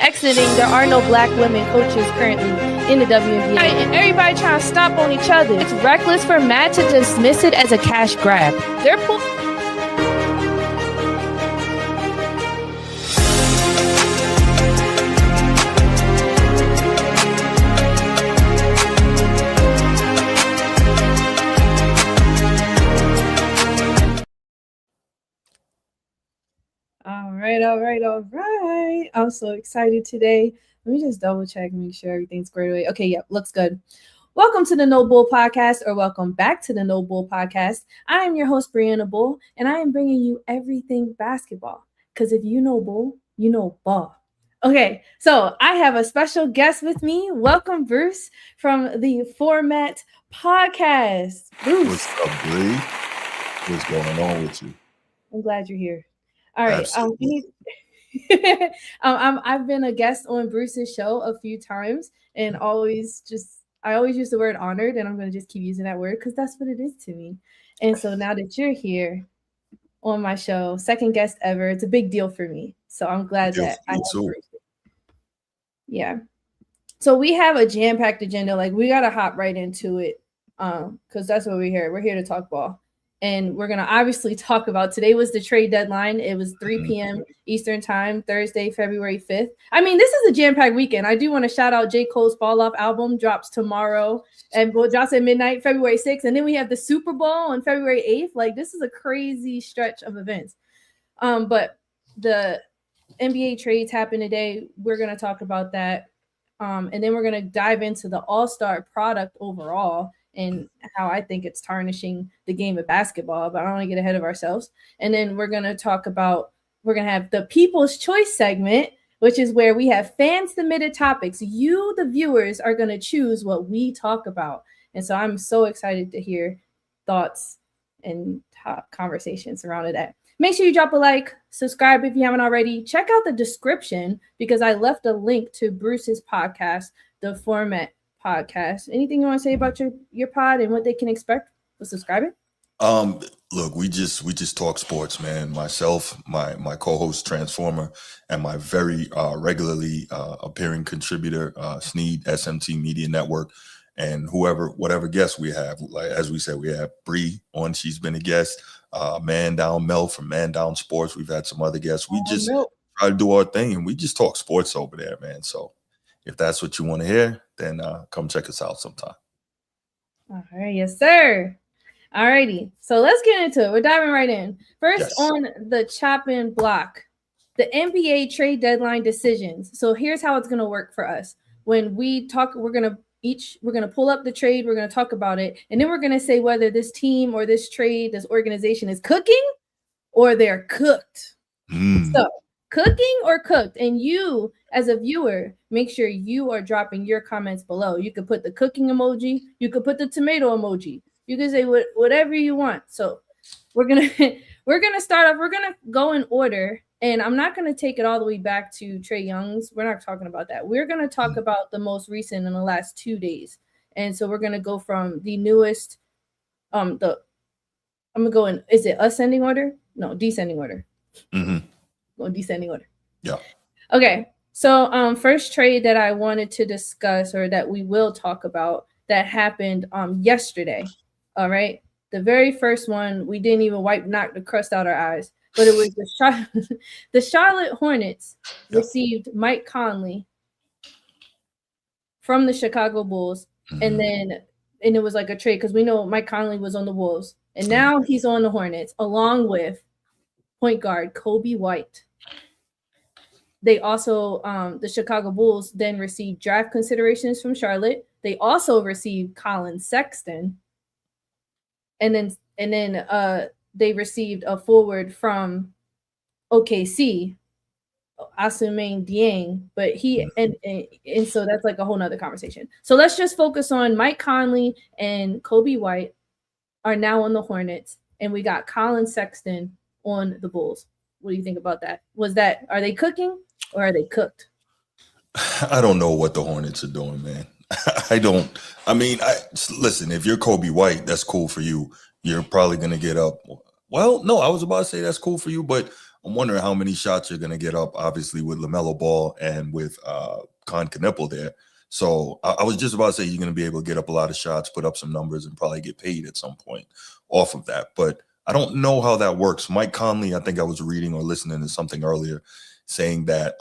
exiting, there are no black women coaches currently in the WNBA. And everybody trying to stop on each other. It's reckless for Matt to dismiss it as a cash grab. They're All right. I'm so excited today. Let me just double check, make sure everything's squared away. Okay, yep, looks good. Welcome to the No Bull Podcast, or welcome back to the No Bull Podcast. I am your host, Brianna Bull, and I am bringing you everything basketball. Because if you know bull, you know ball. Okay, so I have a special guest with me. Welcome, Bruce, from the Format Podcast. Bruce. What's up, Bree? What's going on with you? I'm glad you're here. All right. I've been a guest on Bruce's show a few times, and I always use the word honored, and I'm going to just keep using that word because that's what it is to me. And so now that you're here on my show, second guest ever, it's a big deal for me. So I'm glad that I have Bruce. Yeah. So we have a jam-packed agenda. Like, we got to hop right into it because that's what we're here. We're here to talk ball. And we're going to obviously talk about, today was the trade deadline. It was 3 p.m. Eastern time, Thursday, February 5th. I mean, this is a jam-packed weekend. I do want to shout out J. Cole's Fall Off album drops tomorrow and drops at midnight, February 6th. And then we have the Super Bowl on February 8th. Like, this is a crazy stretch of events. But the NBA trades happened today. We're going to talk about that. And then we're going to dive into the All-Star product overall and how I think it's tarnishing the game of basketball, but I don't want to get ahead of ourselves. And then we're going to have the People's Choice segment, which is where we have fan-submitted topics. You, the viewers, are going to choose what we talk about. And so I'm so excited to hear thoughts and conversations surrounded that. Make sure you drop a like, subscribe if you haven't already. Check out the description because I left a link to Bruce's podcast, The Format Podcast. Anything you want to say about your pod and what they can expect for subscribing? Look, we just talk sports, man. Myself, my co-host Transformer, and my very regularly appearing contributor Sneed, SMT Media Network, and whatever guests we have. Like, as we said, we have Bree on. She's been a guest. Man Down Mel from Man Down Sports. We've had some other guests. We just try to do our thing, and we just talk sports over there, man. So if that's what you want to hear, then come check us out sometime. All right. Yes, sir. All righty. So let's get into it. We're diving right in. First, on the chopping block, the NBA trade deadline decisions. So here's how it's going to work for us. When we talk, we're going to pull up the trade. We're going to talk about it. And then we're going to say whether this team or this trade, this organization is cooking or they're cooked. So cooking or cooked. And you, as a viewer, make sure you are dropping your comments below. You could put the cooking emoji. You could put the tomato emoji. You can say whatever you want. So we're gonna start off. We're gonna go in order, and I'm not gonna take it all the way back to Trae Young's. We're not talking about that. We're gonna talk about the most recent in the last 2 days, and so we're gonna go from the newest. I'm gonna go in. Is it ascending order? No, descending order. Go descending order. Yeah. Okay. So first trade that I wanted to discuss, or that we will talk about, that happened yesterday. All right. The very first one, we didn't even knock the crust out our eyes, but it was the Charlotte Hornets received Mike Conley from the Chicago Bulls. And it was like a trade because we know Mike Conley was on the Wolves, and now he's on the Hornets along with point guard Kobe White. They also, the Chicago Bulls then received draft considerations from Charlotte. They also received Colin Sexton. And then they received a forward from OKC, Asumain Dieng, but and so that's like a whole nother conversation. So let's just focus on Mike Conley and Kobe White are now on the Hornets, and we got Colin Sexton on the Bulls. What do you think about that? Are they cooking or are they cooked? I don't know what the Hornets are doing, man. Listen, if you're Kobe White, that's cool for you. You're probably going to get up. Well, no, I was about to say that's cool for you, but I'm wondering how many shots you're going to get up, obviously, with LaMelo Ball and with Con Knuppel there. So I was just about to say you're going to be able to get up a lot of shots, put up some numbers, and probably get paid at some point off of that. But I don't know how that works. Mike Conley, I think I was reading or listening to something earlier saying that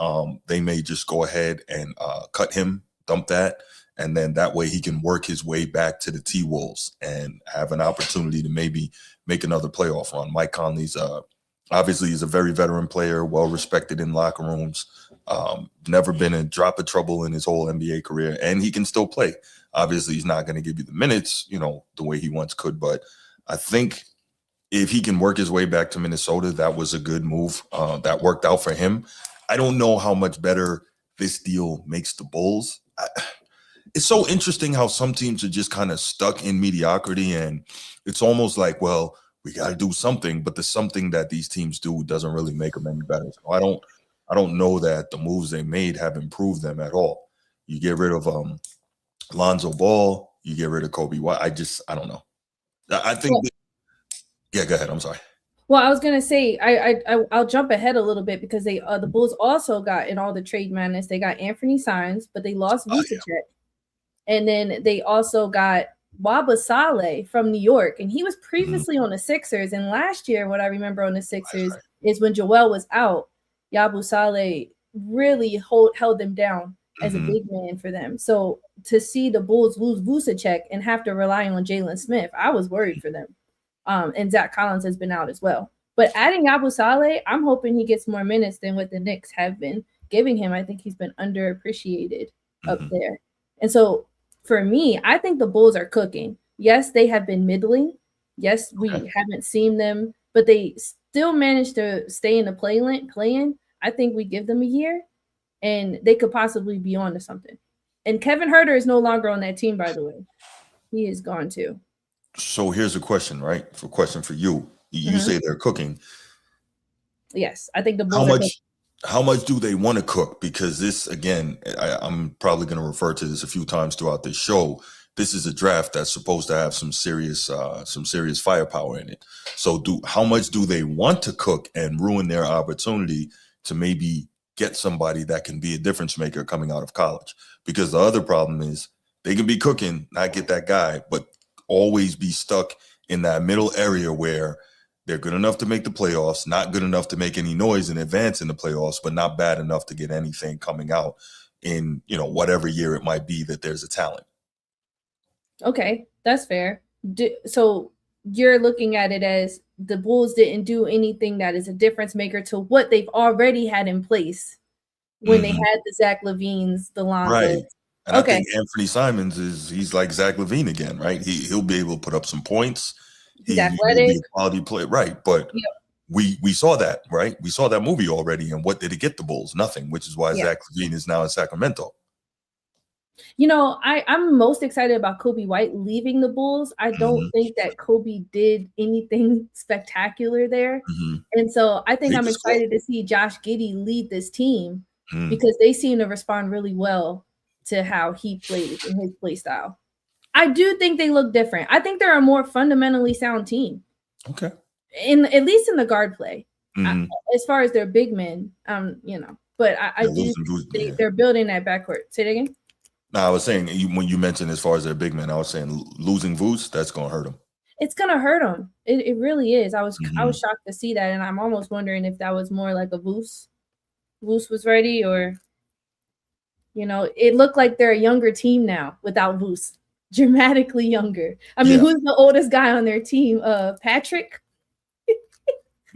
they may just go ahead and cut him, dump that, and then that way he can work his way back to the T-Wolves and have an opportunity to maybe make another playoff run. Mike Conley's obviously he's a very veteran player, well respected in locker rooms, never been in drop of trouble in his whole NBA career, and he can still play. Obviously, he's not going to give you the minutes, the way he once could, but I think if he can work his way back to Minnesota, that was a good move. That worked out for him. I don't know how much better this deal makes the Bulls. It's so interesting how some teams are just kind of stuck in mediocrity, and it's almost like, well, we got to do something, but the something that these teams do doesn't really make them any better. So I don't know that the moves they made have improved them at all. You get rid of Lonzo Ball, you get rid of Kobe White. I don't know. I think. Well, yeah, go ahead. I'm sorry. Well, I was gonna say I'll jump ahead a little bit because they the Bulls also got in all the trade madness. They got Anthony Simons, but they lost Vucevic, and then they also got Wabasale from New York, and he was previously on the Sixers. And last year, what I remember on the Sixers is when Joel was out, Yabusele really held them down as a big man for them. So to see the Bulls lose Vucevic and have to rely on Jalen Smith, I was worried for them. And Zach Collins has been out as well. But adding Yabusele, I'm hoping he gets more minutes than what the Knicks have been giving him. I think he's been underappreciated up there. And so for me, I think the Bulls are cooking. Yes, they have been middling. Yes, we haven't seen them, but they still managed to stay in the play-in. I think we give them a year, and they could possibly be on to something. And Kevin Huerter is no longer on that team, by the way. He is gone too. So here's a question, right? A question for you. You say they're cooking. Yes, I think the Bulls how much do they want to cook? Because this, again, I'm probably going to refer to this a few times throughout this show. This is a draft that's supposed to have some serious firepower in it. So how much do they want to cook and ruin their opportunity to maybe get somebody that can be a difference maker coming out of college? Because the other problem is they can be cooking, not get that guy, but always be stuck in that middle area where they're good enough to make the playoffs, not good enough to make any noise and advance in the playoffs, but not bad enough to get anything coming out in, whatever year it might be that there's a talent. Okay, that's fair. So you're looking at it as the Bulls didn't do anything that is a difference maker to what they've already had in place when they had the Zach LaVines, the Lonzo. Right. And I think Anthony Simons he's like Zach LaVine again, right? He'll be able to put up some points. He's athletic. He'll be a quality player, right? But we saw that, right? We saw that movie already, and what did it get the Bulls? Nothing, which is why Zach LaVine is now in Sacramento. I'm most excited about Kobe White leaving the Bulls. I don't think that Kobe did anything spectacular there. And so I think I'm excited to see Josh Giddey lead this team because they seem to respond really well to how he plays and his play style. I do think they look different. I think they're a more fundamentally sound team. Okay. At least in the guard play. As far as their big men, but I do think they're building that backcourt. Say it again. No, I was saying when you mentioned as far as their big men, I was saying losing Vooch, that's going to hurt them. It's going to hurt them. It really is. I was shocked to see that, and I'm almost wondering if that was more like a Vooch was ready, or it looked like they're a younger team now without Vooch, dramatically younger. I mean, who's the oldest guy on their team? Patrick.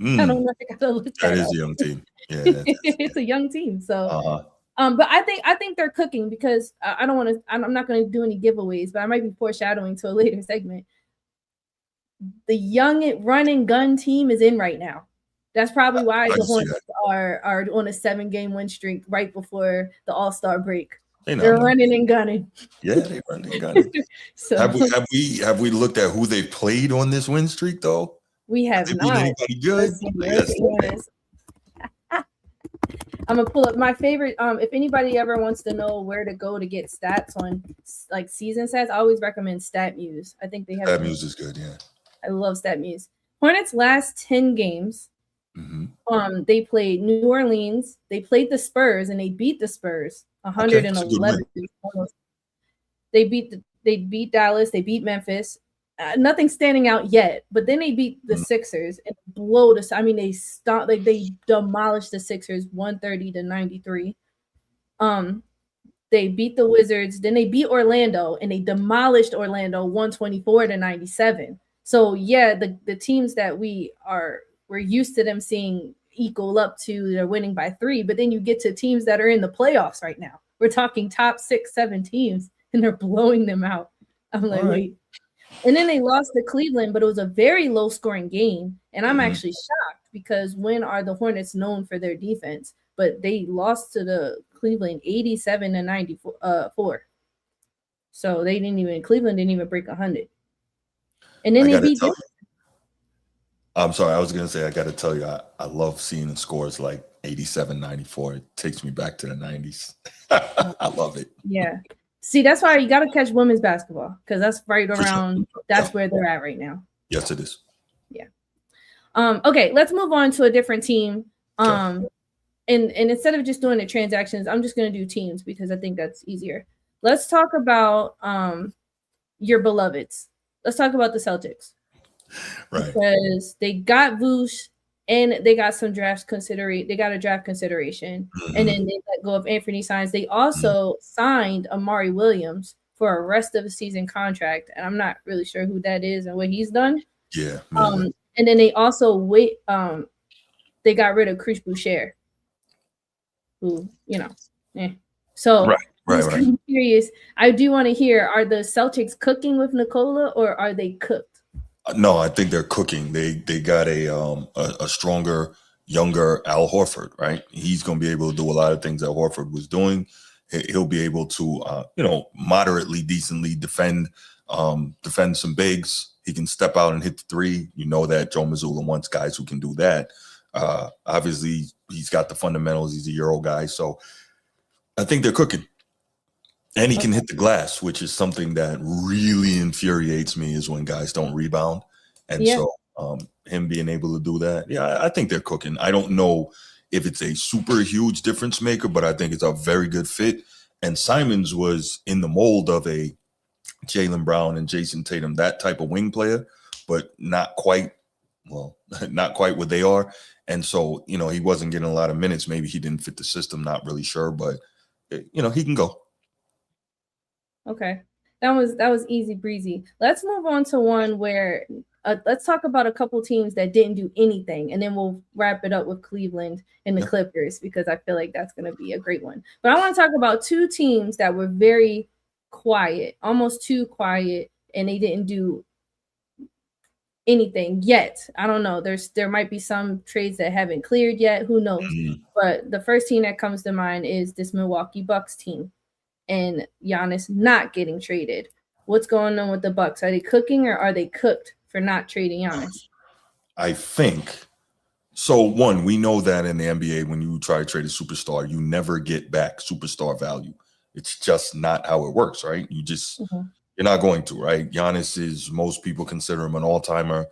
I don't know. I gotta look that is a young team. Yeah, it's a young team. So. But I think they're cooking because I don't want to. I'm not going to do any giveaways, but I might be foreshadowing to a later segment. The young run and gun team is in right now. That's probably why the Hornets are on a 7-game win streak right before the All-Star break. They're running and gunning. Yeah, they running and gunning. So have we looked at who they played on this win streak though? We have not. Anybody good? I'm gonna pull up my favorite. If anybody ever wants to know where to go to get stats on like season stats, I always recommend StatMuse. I think they have StatMuse is good. Yeah, I love StatMuse. Hornets last 10 games, Mm-hmm. They played New Orleans, they played the Spurs, and they beat the Spurs Okay, it's a good 111. win. They beat Dallas, they beat Memphis. Nothing standing out yet, but then they beat the Mm, Sixers and blow the. I mean, they stopped like they demolished the Sixers 130-93. Um, they beat the Wizards, then they beat Orlando, and they demolished Orlando 124-97. So yeah, the teams that we're used to them seeing equal up to, they're winning by 3, but then you get to teams that are in the playoffs right now. We're talking top 6, 7 teams, and they're blowing them out. I'm all like, right. wait. And then they lost to Cleveland, but it was a very low scoring game. And I'm Mm-hmm. actually shocked because when are the Hornets known for their defense? But they lost to the Cleveland 87-94. So they didn't even, Cleveland didn't even break 100. And then I they gotta beat tell them. you. I'm sorry. I was gonna say I gotta tell you. I love seeing the scores like 87-94. It takes me back to the 90s. I love it. Yeah. See, that's why you got to catch women's basketball because that's right For sure. around, Yeah. that's where they're at right now. Yes, it is. Yeah. Okay, let's move on to a different team. Okay. And instead of just doing the transactions, I'm just going to do teams because I think that's easier. Let's talk about your beloveds. Let's talk about the Celtics Right. because they got Vooch and they got some draft consideration. They got a draft consideration, and then they let go of Anthony Signs. They also signed Amari Williams for a rest of the season contract, and I'm not really sure who that is and what he's done. Yeah. Me neither. And then they also they got rid of Chris Boucher, who, So Right. I'm Right. just Right. kind of curious. I do want to hear, are the Celtics cooking with Nikola or are they cooked? No, I think they're cooking. They got a stronger, younger Al Horford, right? He's going to be able to do a lot of things that Horford was doing. He'll be able to, moderately, decently defend some bigs. He can step out and hit the three. You know that Joe Mazzulla wants guys who can do that. Obviously, he's got the fundamentals. He's a Euro guy, so I think they're cooking. And he can hit the glass, which is something that really infuriates me is when guys don't rebound. And Yeah. so him being able to do that, yeah, I think they're cooking. I don't know if it's a super huge difference maker, but I think it's a very good fit. And Simons was in the mold of a Jaylen Brown and Jason Tatum, that type of wing player, but not quite what they are. And so, he wasn't getting a lot of minutes. Maybe he didn't fit the system, not really sure, but he can go. Okay. That was easy breezy. Let's move on to one where let's talk about a couple teams that didn't do anything, and then we'll wrap it up with Cleveland and the Clippers because I feel like that's going to be a great one. But I want to talk about two teams that were very quiet, almost too quiet, and they didn't do anything yet. I don't know. There might be some trades that haven't cleared yet. Who knows? But the first team that comes to mind is this Milwaukee Bucks team. And Giannis not getting traded. What's going on with the Bucks? Are they cooking or are they cooked for not trading Giannis? I think so. One, we know that in the NBA, when you try to trade a superstar, you never get back superstar value. It's just not how it works, right? You're not going to, right? Giannis is, most people consider him an all-timer.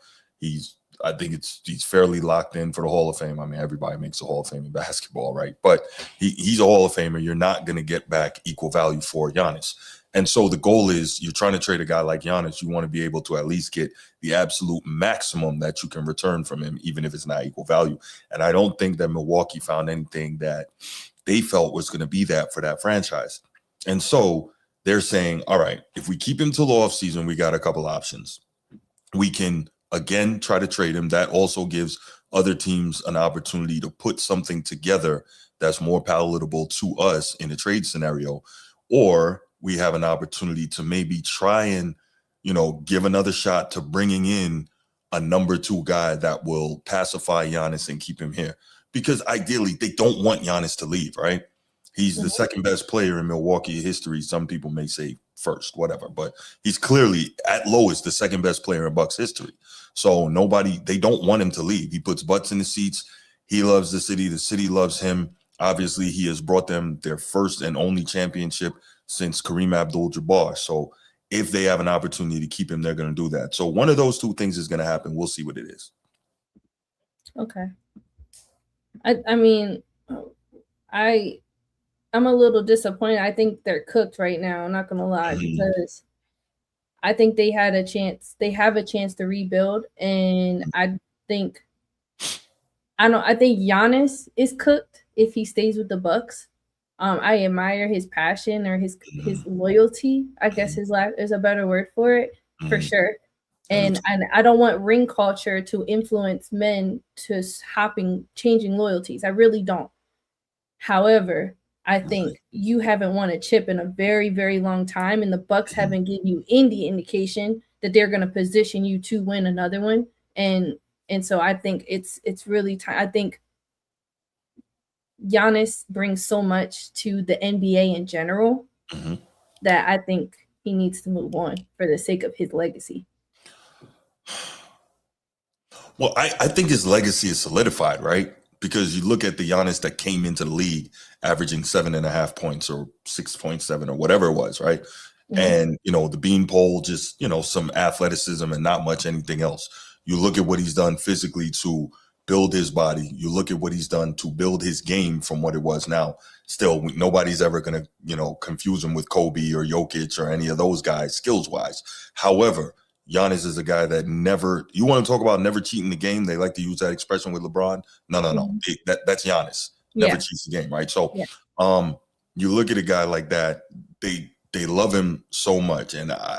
I think he's fairly locked in for the Hall of Fame. I mean, everybody makes a Hall of Fame in basketball, right? But he's a Hall of Famer. You're not going to get back equal value for Giannis. And so the goal is, you're trying to trade a guy like Giannis. You want to be able to at least get the absolute maximum that you can return from him, even if it's not equal value. And I don't think that Milwaukee found anything that they felt was going to be that for that franchise. And so they're saying, all right, if we keep him till the offseason, we got a couple options. We can again try to trade him. That also gives other teams an opportunity to put something together that's more palatable to us in a trade scenario. Or we have an opportunity to maybe try and, give another shot to bringing in a number 2 guy that will pacify Giannis and keep him here. Because ideally, they don't want Giannis to leave, right? He's the second best player in Milwaukee history. Some people may say first, whatever, but he's clearly at lowest the second best player in Bucks history. So they don't want him to leave. He puts butts in the seats. He loves the city loves him. Obviously, he has brought them their first and only championship since Kareem Abdul-Jabbar. So if they have an opportunity to keep him, they're going to do that. So one of those two things is going to happen. We'll see what it is. Okay. I mean, I I'm a little disappointed. I think they're cooked right now. I'm not gonna lie Mhm. because I think they had a chance. They have a chance to rebuild, and think I think Giannis is cooked if he stays with the Bucks. I admire his passion or his Mhm. loyalty. I guess Mhm. his life is a better word for it, for Mhm. sure. I do And I don't want ring culture to influence men to changing loyalties. I really don't. However, I too. think you haven't won a chip in a very, very long time, and the Bucks Mhm. haven't given you any indication that they're going to position you to win another one. And so I think it's really time. I think Giannis brings so much to the NBA in general Mhm. that I think he needs to move on for the sake of his legacy. Well, I think his legacy is solidified, right? Because you look at the Giannis that came into the league averaging 7.5 points or 6.7 or whatever it was, right? Mhm. And, the beanpole, just, some athleticism and not much anything else. You look at what he's done physically to build his body. You look at what he's done to build his game from what it was now. Still, nobody's ever going to, confuse him with Kobe or Jokic or any of those guys skills wise. However, Giannis is a guy that never. You want to talk about never cheating the game? They like to use that expression with LeBron. No, no, no. Mhm. That's Giannis. Never Yeah. cheats the game, right? So, Yeah. um, you look at a guy like that. They love him so much, and I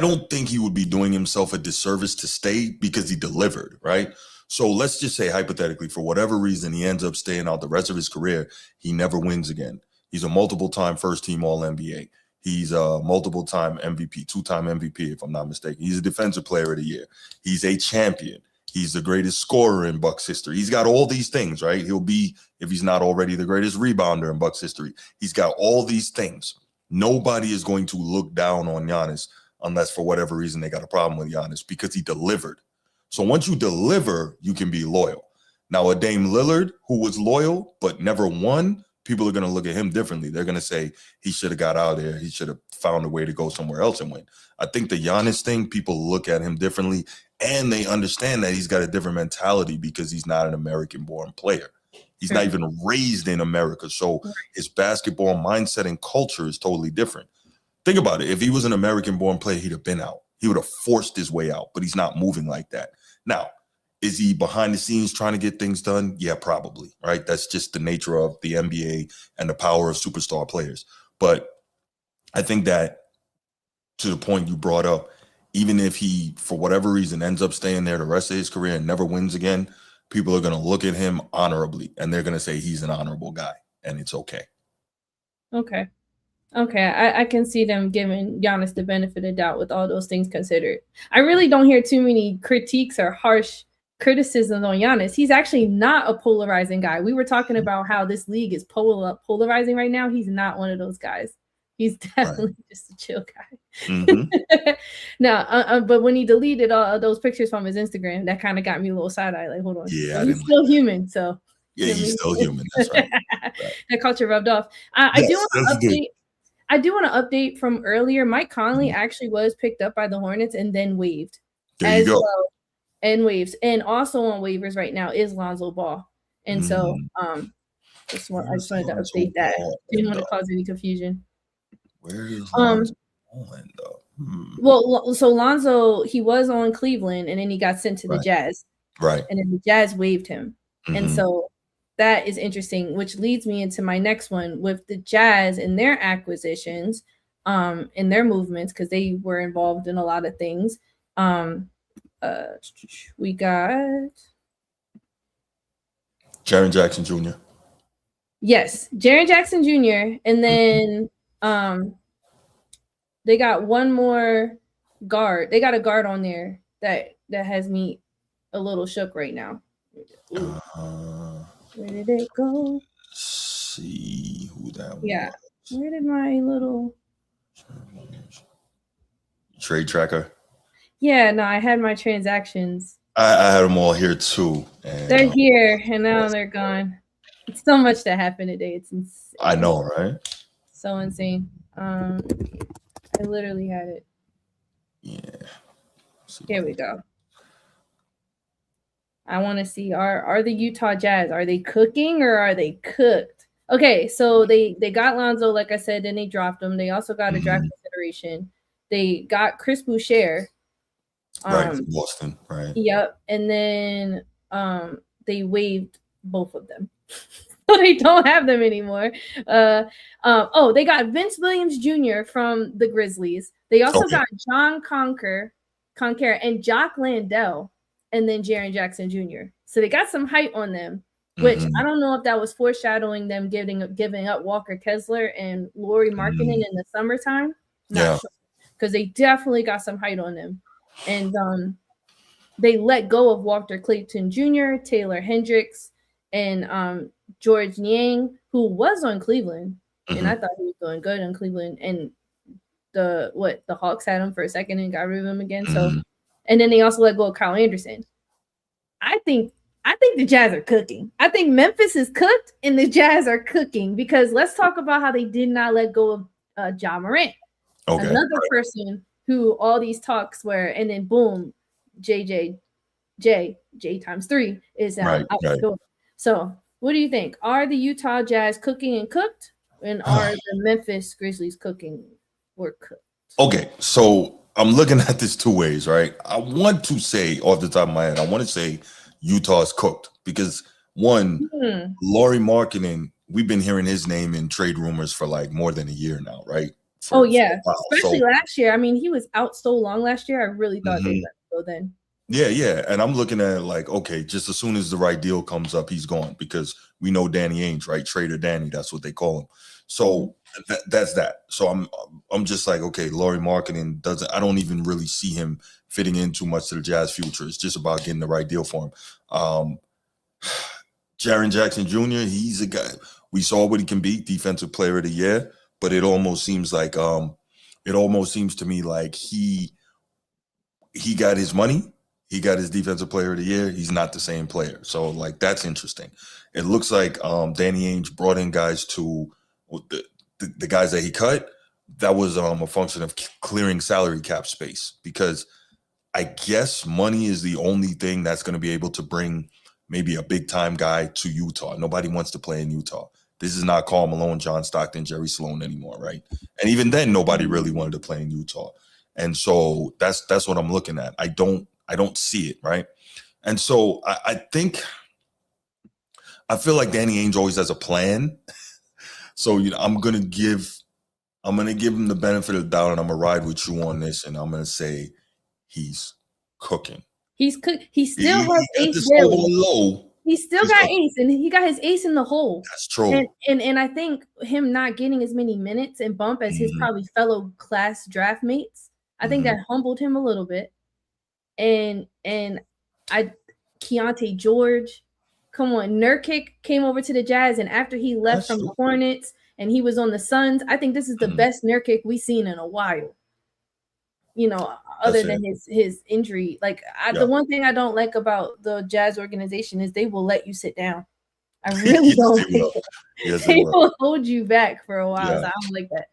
don't think he would be doing himself a disservice to stay because he delivered, right? So let's just say hypothetically, for whatever reason, he ends up staying out the rest of his career. He never wins again. He's a multiple time first team All NBA. He's a multiple time MVP, 2-time MVP, if I'm not mistaken. He's a defensive player of the year. He's a champion. He's the greatest scorer in Bucks history. He's got all these things, right? He'll be, if he's not already, the greatest rebounder in Bucks history. He's got all these things. Nobody is going to look down on Giannis unless for whatever reason they got a problem with Giannis because he delivered. So once you deliver, you can be loyal. Now, a Dame Lillard who was loyal but never won, people are going to look at him differently. They're going to say he should have got out of there. He should have found a way to go somewhere else and win. I think the Giannis thing, people look at him differently and they understand that he's got a different mentality because he's not an American-born player. He's not True. even raised in America. So Right. his basketball mindset and culture is totally different. Think about it. If he was an American born player, he'd have been out. He would have forced his way out, but he's not moving like that. Now, is he behind the scenes trying to get things done? Yeah, probably. Right. That's just the nature of the NBA and the power of superstar players. But I think that to the point you brought up, even if he, for whatever reason, ends up staying there the rest of his career and never wins again, people are going to look at him honorably and they're going to say he's an honorable guy and it's okay. Okay. Okay, I can see them giving Giannis the benefit of doubt with all those things considered. I really don't hear too many critiques or harsh criticisms on Giannis. He's actually not a polarizing guy. We were talking about how this league is polarizing right now. He's not one of those guys. He's Right. definitely just a chill guy. Mm-hmm. Now, but when he deleted all of those pictures from his Instagram, that kind of got me a little side eye. Like, hold on, Yeah, but I he's didn't like still that. human, so Yeah, you know he's what still I mean. human. That's right. Right. That culture rubbed off. I do Yes, want yes, to he did. update. I do want to update from earlier. Mike Conley Mhm. actually was picked up by the Hornets and then waived There you as go. well, and waived. And also on waivers right now is Lonzo Ball. And so, Mm. I Where's just wanted to Lonzo update that. Ball Didn't end want to up? cause any confusion. Where does Um, Lonzo Ball end up? Hmm. so Lonzo he was on Cleveland and then he got sent to the Right, Jazz, right. and then the Jazz waived him. And Hmm. so that is interesting, which leads me into my next one with the Jazz and their acquisitions, and their movements because they were involved in a lot of things. Um, uh, we got Jaren Jackson Jr. yes, Jaren Jackson Jr. and Mhm. then they got one more guard. They got a guard on there that has me a little shook right now. Ooh, Uh, where did it go? see who that Yeah, was. where did my little Trade tracker. Yeah, no, I had my transactions. I had them all here too, and They're here and now they're gone. It's so much that happened today. I It's know, right? so insane. I literally had it. Yeah. Let's see if I Here can. we go. I want to see are the Utah Jazz, are they cooking or are they cooked? Okay, so they got Lonzo, like I said, then they dropped him. They also got a draft Mhm. consideration. They got Chris Boucher. Right, Um, Boston, right. yep, and then they waived both of them. So they don't have them anymore. Oh, they got Vince Williams Jr. from the Grizzlies. They also Okay. got John Conker, and Jock Landell, and then Jaren Jackson Jr. So they got some height on them, which I Mhm. don't know if that was foreshadowing them giving up Walker Kessler and Laurie Markkinen Mhm. in the summertime. Not Yeah. sure, because they definitely got some height on them, and they let go of Walter Clayton Jr., Taylor Hendricks, and George Niang, who was on Cleveland, and I Mhm. thought he was doing good in Cleveland. And the Hawks had him for a second and got rid of him again. So, Mhm. and then they also let go of Kyle Anderson. I think I think the Jazz are cooking. I think Memphis is cooked and the Jazz are cooking, because let's talk about how they did not let go of Ja Morant, Okay. another person who all these talks were, and then boom, JJ J times three is Right, out the right. door. So, what do you think? Are the Utah Jazz cooking and cooked, and are the Memphis Grizzlies cooking or cooked? Okay, so I'm looking at this two ways, right? I want to say off the top of my head, I want to say Utah's cooked because one, Hmm. Laurie Markkinen, we've been hearing his name in trade rumors for like more than a year now, right? Oh For a yeah, while. especially So last year. I mean, he was out so long last year. I really thought they let mhm. him go then. Yeah, yeah. And I'm looking at it like, okay, just as soon as the right deal comes up, he's gone because we know Danny Ainge, right? Trader Danny, that's what they call him. Mhm. So that's that. So I'm just like, okay, Laurie Marketing doesn't I don't even really see him fitting in too much to the Jazz future. It's just about getting the right deal for him. Um Jaren Jackson Jr., he's a guy. We saw what he can be, defensive player of the year, but it almost seems to me like he got his money. He got his defensive player of the year. He's not the same player. So like that's interesting. It looks like Danny Ainge brought in guys to the guys that he cut. That was a function of clearing salary cap space because I guess money is the only thing that's going to be able to bring maybe a big time guy to Utah. Nobody wants to play in Utah. This is not Karl Malone, John Stockton, Jerry Sloan anymore, right? And even then, nobody really wanted to play in Utah. And so that's what I'm looking at. I don't see it, right? And so I feel like Danny Ainge always has a plan. So I'm gonna give him the benefit of the doubt, and I'm gonna ride with you on this, and I'm gonna say he's cooking. He's cooked. He still He has got Ace this over Bailey. low. He still He's got cooking. Ace, and he got his Ace in the hole. That's And true. and I think him not getting as many minutes and bump as his Mhm, probably fellow class draft mates, I think mhm. that humbled him a little bit. And I Keontae George, come on, Nurkic came over to the Jazz, and after he left That's from the true. Hornets and he was on the Suns, I think this is the Mhm. best Nurkic we've seen in a while. You know, other That's it. than his injury. Like the Yeah. one thing I don't like about the Jazz organization is they will let you sit down. I really Yes, don't they like will. that. Yes, they They will. will hold you back for a while, Yeah. so I don't like that.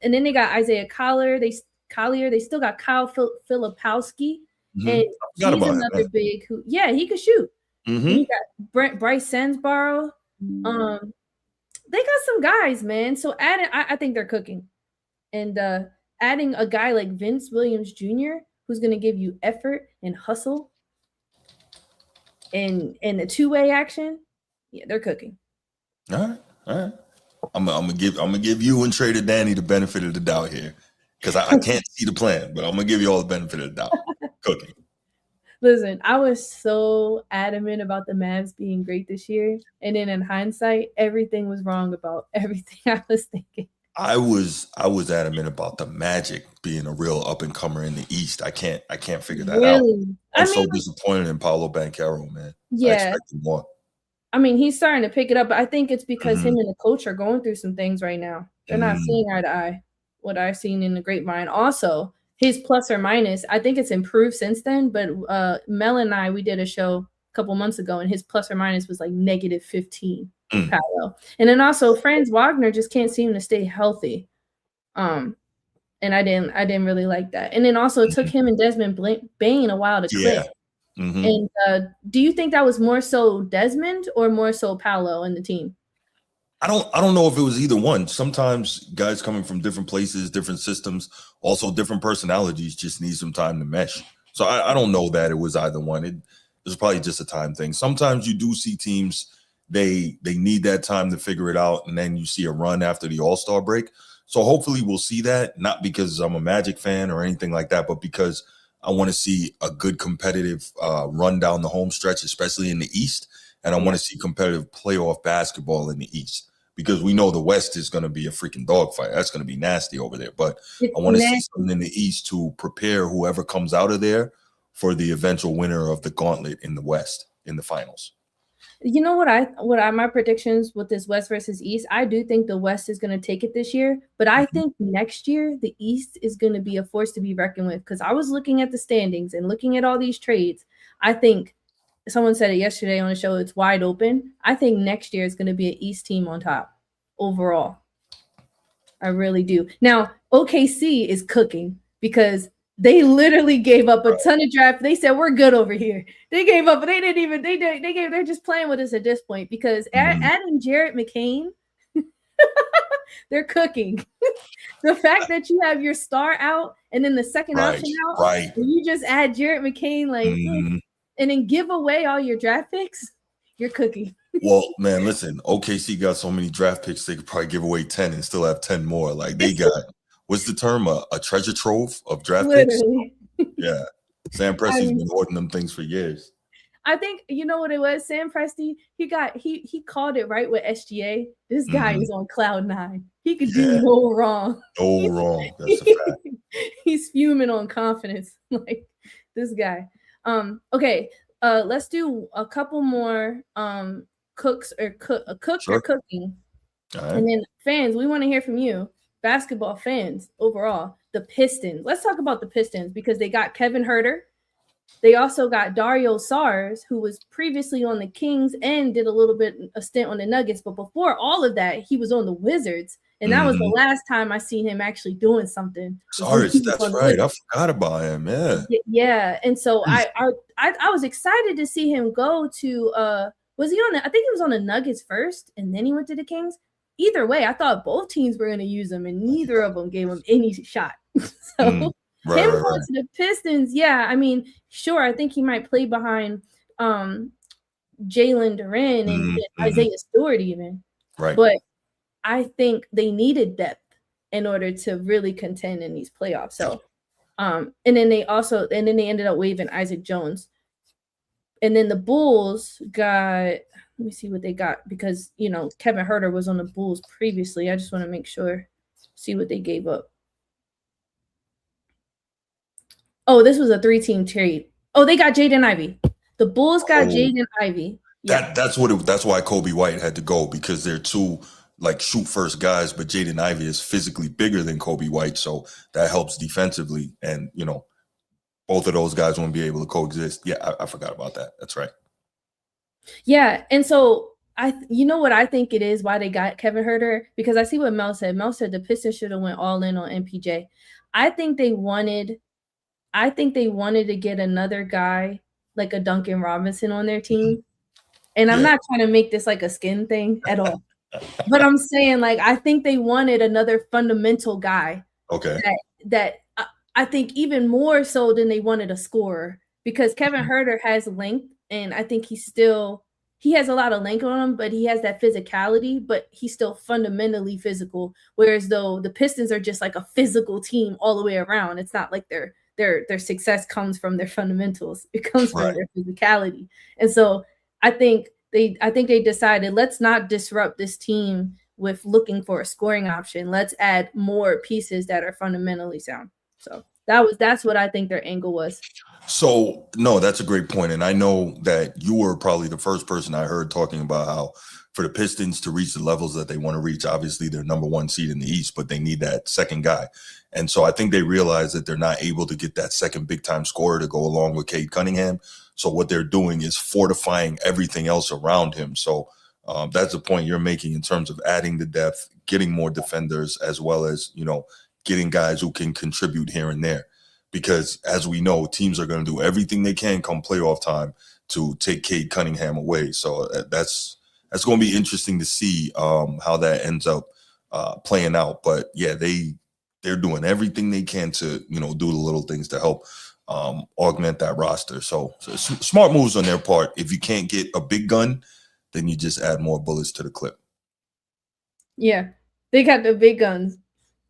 And then they got Isaiah Collier. They still got Kyle Filipowski, and Mhm. I forgot he's about him, man. another big who. Yeah, he could shoot. And you Mhm. got Bryce Sansborough. Um, they got some guys, man. So I think they're cooking, and adding a guy like Vince Williams Jr., who's going to give you effort and hustle and the two-way action. Yeah, they're cooking. All right. All right. I'm gonna give you and Trader Danny the benefit of the doubt here. Because I can't see the plan, but I'm gonna give you all the benefit of the doubt. Cooking. Listen, I was so adamant about the Mavs being great this year, and then in hindsight, everything was wrong about everything I was thinking. I was adamant about the Magic being a real up and comer in the East. I can't figure that out. Really? I'm I mean, so disappointed in Paulo Banchero, man. I yeah. expected more. I mean, he's starting to pick it up, but I think it's because him Mhm, and the coach are going through some things right now. They're not mhm, seeing eye to eye what I've seen in the grapevine. Also, his plus or minus, I think it's improved since then. But Mel and I, we did a show a couple months ago, and his plus or minus was like negative 15 mm. parallel. And then also, Franz Wagner just can't seem to stay healthy. Um, and I didn't really like that. And then also, it took Mhm. him and Desmond Bain a while to Yeah, click. Mm-hmm. And do you think that was more so Desmond or more so Paolo in the team? I don't know if it was either one. Sometimes guys coming from different places, different systems, also different personalities just need some time to mesh. So I don't know that it was either one. It was probably just a time thing. Sometimes you do see teams they need that time to figure it out, and then you see a run after the All-Star break. So hopefully we'll see that, not because I'm a Magic fan or anything like that, but because I want to see a good competitive run down the home stretch, especially in the East, and I Yeah, want to see competitive playoff basketball in the East because we know the West is going to be a freaking dogfight. That's going to be nasty over there. But it's I want to see nasty. something in the East to prepare whoever comes out of there for the eventual winner of the gauntlet in the West in the finals. You know what I my predictions with this West versus East, I do think the West is going to take it this year, but I Mhm. think next year the East is going to be a force to be reckoned with because I was looking at the standings and looking at all these trades. I think someone said it yesterday on the show, it's wide open. I think next year is going to be an East team on top overall. I really do. Now, OKC is cooking because they literally gave up a ton of draft. They said we're good over here. They gave up, but they didn't even. They gave. They're just playing with us at this point because Mhm. adding Jarrett McCain, they're cooking. The fact that you have your star out and then the second Right, option out, right. and you just add Jarrett McCain, like, Mhm. and then give away all your draft picks, you're cooking. Well, man, listen, OKC got so many draft picks they could probably give away 10 and still have 10 more. Like they It's got what's the term? A treasure trove of draft picks? literally. Yeah. Sam I Presti's mean, been hoarding them things for years. I think you know what it was. Sam Presti, he called it right with SGA. This guy Hmm. is on cloud nine. He could do Yeah. no wrong. No wrong. That's a fact. He's fuming on confidence. Like this guy. Okay. Let's do a couple more cooks or cooked or Sure. cooking. All And right. then fans, we want to hear from you. Basketball fans overall. The Pistons. Let's talk about the Pistons because they got Kevin Herter. They also got Dario Sars, who was previously on the Kings and did a little bit a stint on the Nuggets. But before all of that, he was on the Wizards, and that was the Hmm. last time I seen him actually doing something. Was when he Sarge, was that's on the right. I Wizards. forgot about him. Yeah. Yeah, and so Crazy. I was excited to see him go to was he on the I think he was on the Nuggets first, and then he went to the Kings. Either way, I thought both teams were going to use him, and neither of them gave him any shot. So Mm. Right, him right, going right. to the Pistons, yeah, I mean, sure, I think he might play behind um Jalen Duren and Hmm. even Hmm. Isaiah Stewart even, Right. but I think they needed depth in order to really contend in these playoffs. So and then they ended up waiving Isaac Jones. And then the Bulls got let me see what they got because Kevin Herter was on the Bulls previously. I just want to make sure, see what they gave up. Oh, this was a 3-team trade. Oh, they got Jaden Ivey. The Bulls got Oh, Jaden Ivey. Yeah. that's why Kobe White had to go because they're two like shoot first guys, but Jaden Ivey is physically bigger than Kobe White, so that helps defensively. And both of those guys won't be able to coexist. Yeah, I forgot about that. That's right. Yeah, and so you know what I think it is why they got Kevin Herter because I see what Mel said. Mel said the Pistons should have went all in on MPJ. I think they wanted I think they wanted to get another guy like a Duncan Robinson on their Mhm. team. And I'm Yeah. not trying to make this like a skin thing at all. But I'm saying like I think they wanted another fundamental guy Okay. that I think even more so than they wanted a scorer because Kevin Mhm. Herter has length and I think he has a lot of length on him, but he has that physicality, but he's still fundamentally physical. Whereas though the Pistons are just like a physical team all the way around. It's not like their success comes from their fundamentals. It comes from Right. their physicality. And so I think they decided let's not disrupt this team with looking for a scoring option. Let's add more pieces that are fundamentally sound. So that's what I think their angle was. So no, that's a great point, and I know that you were probably the first person I heard talking about how for the Pistons to reach the levels that they want to reach, obviously they're number one seed in the East, but they need that second guy, and so I think they realize that they're not able to get that second big time scorer to go along with Cade Cunningham. So what they're doing is fortifying everything else around him. So that's the point you're making in terms of adding the depth, getting more defenders, as well as getting guys who can contribute here and there. because as we know, teams are going to do everything they can come playoff time to take Cade Cunningham away. So that's going to be interesting to see how that ends up playing out. But yeah, they're doing everything they can to do the little things to help augment that roster. So smart moves on their part. If you can't get a big gun, then you just add more bullets to the clip. Yeah, they got the big guns.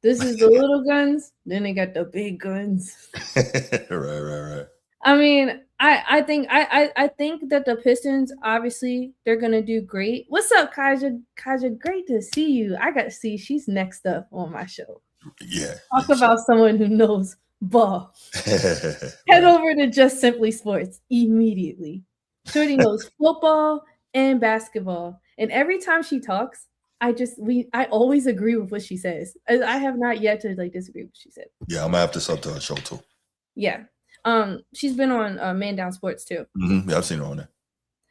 This is the little guns. Then they got the big guns. Right. I mean, I think that the Pistons, obviously they're gonna do great. What's up, Kaja? Kaja, great to see you. I got to see she's next up on my show. Yeah. Talk about someone who knows ball. Head over to Just Simply Sports immediately. Shorty knows football and basketball, and every time she talks, I always agree with what she says. I have not yet to disagree with what she said. Yeah, I'm gonna have to sub to her show too. Yeah. She's been on Man Down Sports too. Mm-hmm. Yeah, I've seen her on there.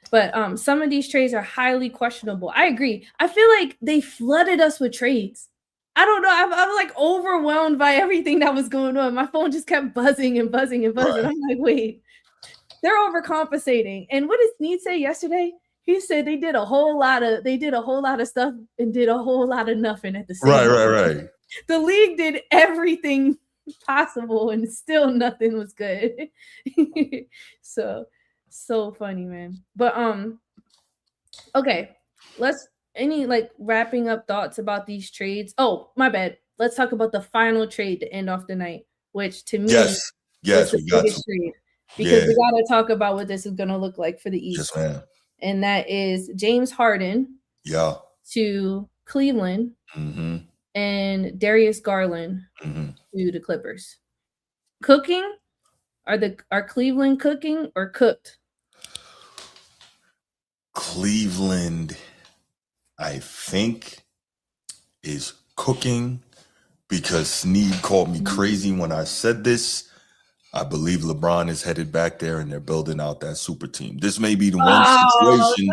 But some of these trades are highly questionable. I agree. I feel like they flooded us with trades. I don't know. I was like overwhelmed by everything that was going on. My phone just kept buzzing and buzzing and buzzing. Right. I'm like, wait, they're overcompensating. And what did Snead say yesterday? He said they did a whole lot of stuff and did a whole lot of nothing at the same time. Right. The league did everything possible and still nothing was good. so funny, man. But okay, any wrapping up thoughts about these trades? Oh, my bad. Let's talk about the final trade to end off the night, which to me yes was the biggest trade, because we got to talk about what this is going to look like for the East. Yes, ma'am. And that is James Harden to Cleveland and Darius Garland to the Clippers. Cooking? Are Cleveland cooking or cooked? Cleveland, I think, is cooking, because Snead called me crazy when I said this. I believe LeBron is headed back there and they're building out that super team. This may be the one situation.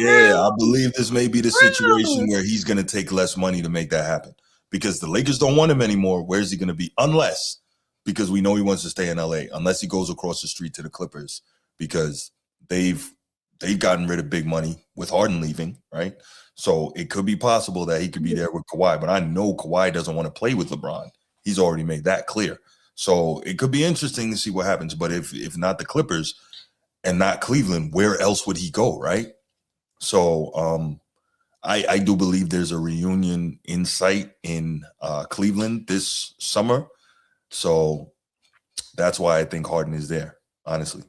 I believe this may be the situation where he's going to take less money to make that happen, because the Lakers don't want him anymore. Where's he going to be? Unless, because we know he wants to stay in LA, unless he goes across the street to the Clippers, because they've gotten rid of big money with Harden leaving, right? So it could be possible that he could be there with Kawhi, but I know Kawhi doesn't want to play with LeBron. He's already made that clear. So it could be interesting to see what happens. But if not the Clippers and not Cleveland, where else would he go, right? So I do believe there's a reunion in sight in Cleveland this summer. So that's why I think Harden is there, honestly.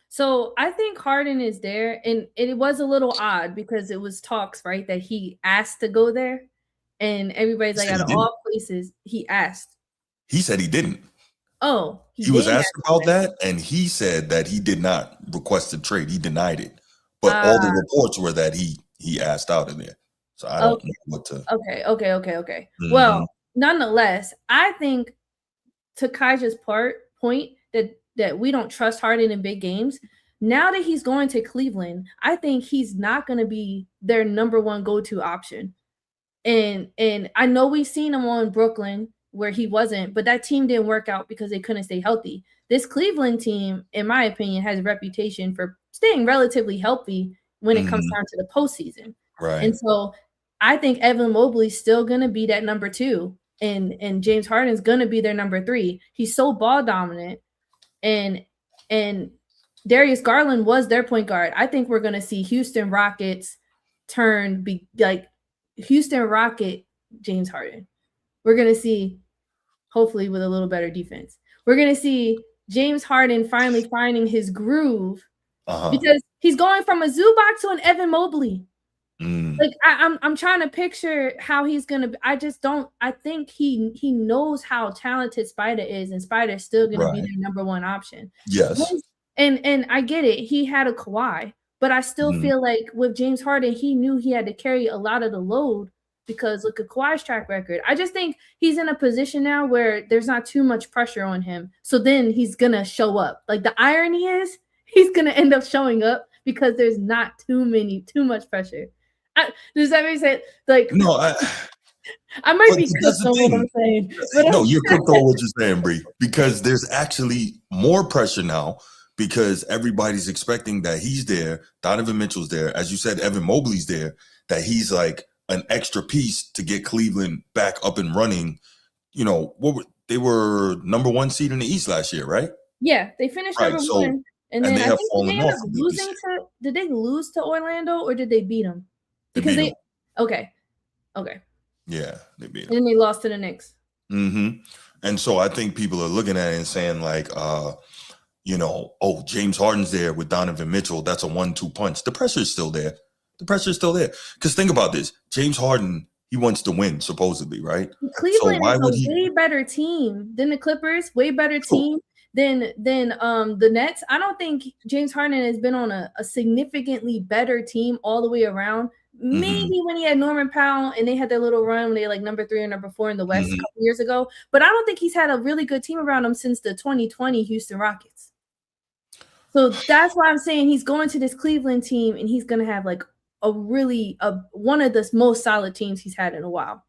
So I think Harden is there, and it was a little odd because it was talks, right, that he asked to go there, and everybody's like, out of all places, he asked. He said he didn't. Oh, he was asked about that, and he said that he did not request a trade. He denied it, but all the reports were that he asked out of there. So I don't know what to. Okay. Mm-hmm. Well, nonetheless, I think to Kaja's point that we don't trust Harden in big games. Now that he's going to Cleveland, I think he's not going to be their number one go-to option. And I know we've seen him on Brooklyn where he wasn't, but that team didn't work out because they couldn't stay healthy. This Cleveland team, in my opinion, has a reputation for staying relatively healthy when it comes down to the postseason. Right. And so I think Evan Mobley's still going to be that number 2, and James Harden's going to be their number 3. He's so ball dominant. And Darius Garland was their point guard. I think we're going to see Houston Rockets Houston Rocket James Harden. We're going to see, hopefully with a little better defense, we're going to see James Harden finally finding his groove because he's going from a Zubac to an Evan Mobley. Like I'm trying to picture how he's gonna. I think he knows how talented Spider is, and Spider's still gonna be their number one option. Yes, and I get it. He had a Kawhi, but I still feel like with James Harden, he knew he had to carry a lot of the load because look at Kawhi's track record. I just think he's in a position now where there's not too much pressure on him. So then he's gonna show up. Like the irony is, he's gonna end up showing up because there's not too much pressure. Does that make sense? Like no, I might But be that's cooked the on what I'm thing. saying, but No, you're cooked on what you're saying, Bree, because there's actually more pressure now because everybody's expecting that he's there. Donovan Mitchell's there. As you said, Evan Mobley's there, that he's like an extra piece to get Cleveland back up and running. You know, they were number 1 seed in the East last year, right? yeah, they finished Right. number So, 1, and and then they I have think did they fallen end off up a bit this losing year. to? Did they lose to Orlando or did they beat them? They Because beat them. okay, Yeah, they beat them. and then they lost to the Knicks. Mm-hmm. And so I think people are looking at it and saying like, you know, oh, James Harden's there with Donovan Mitchell. That's a 1-2 punch. The pressure is still there. The pressure is still there. Because think about this. James Harden, he wants to win, supposedly, right? So Cleveland why is a would he? way better team than the Clippers, way better True. team than the Nets. I don't think James Harden has been on a significantly better team all the way around. Maybe when he had Norman Powell and they had their little run when they like number 3 or number 4 in the West a couple years ago. But I don't think he's had a really good team around him since the 2020 Houston Rockets. So that's why I'm saying he's going to this Cleveland team and he's going to have like one of the most solid teams he's had in a while.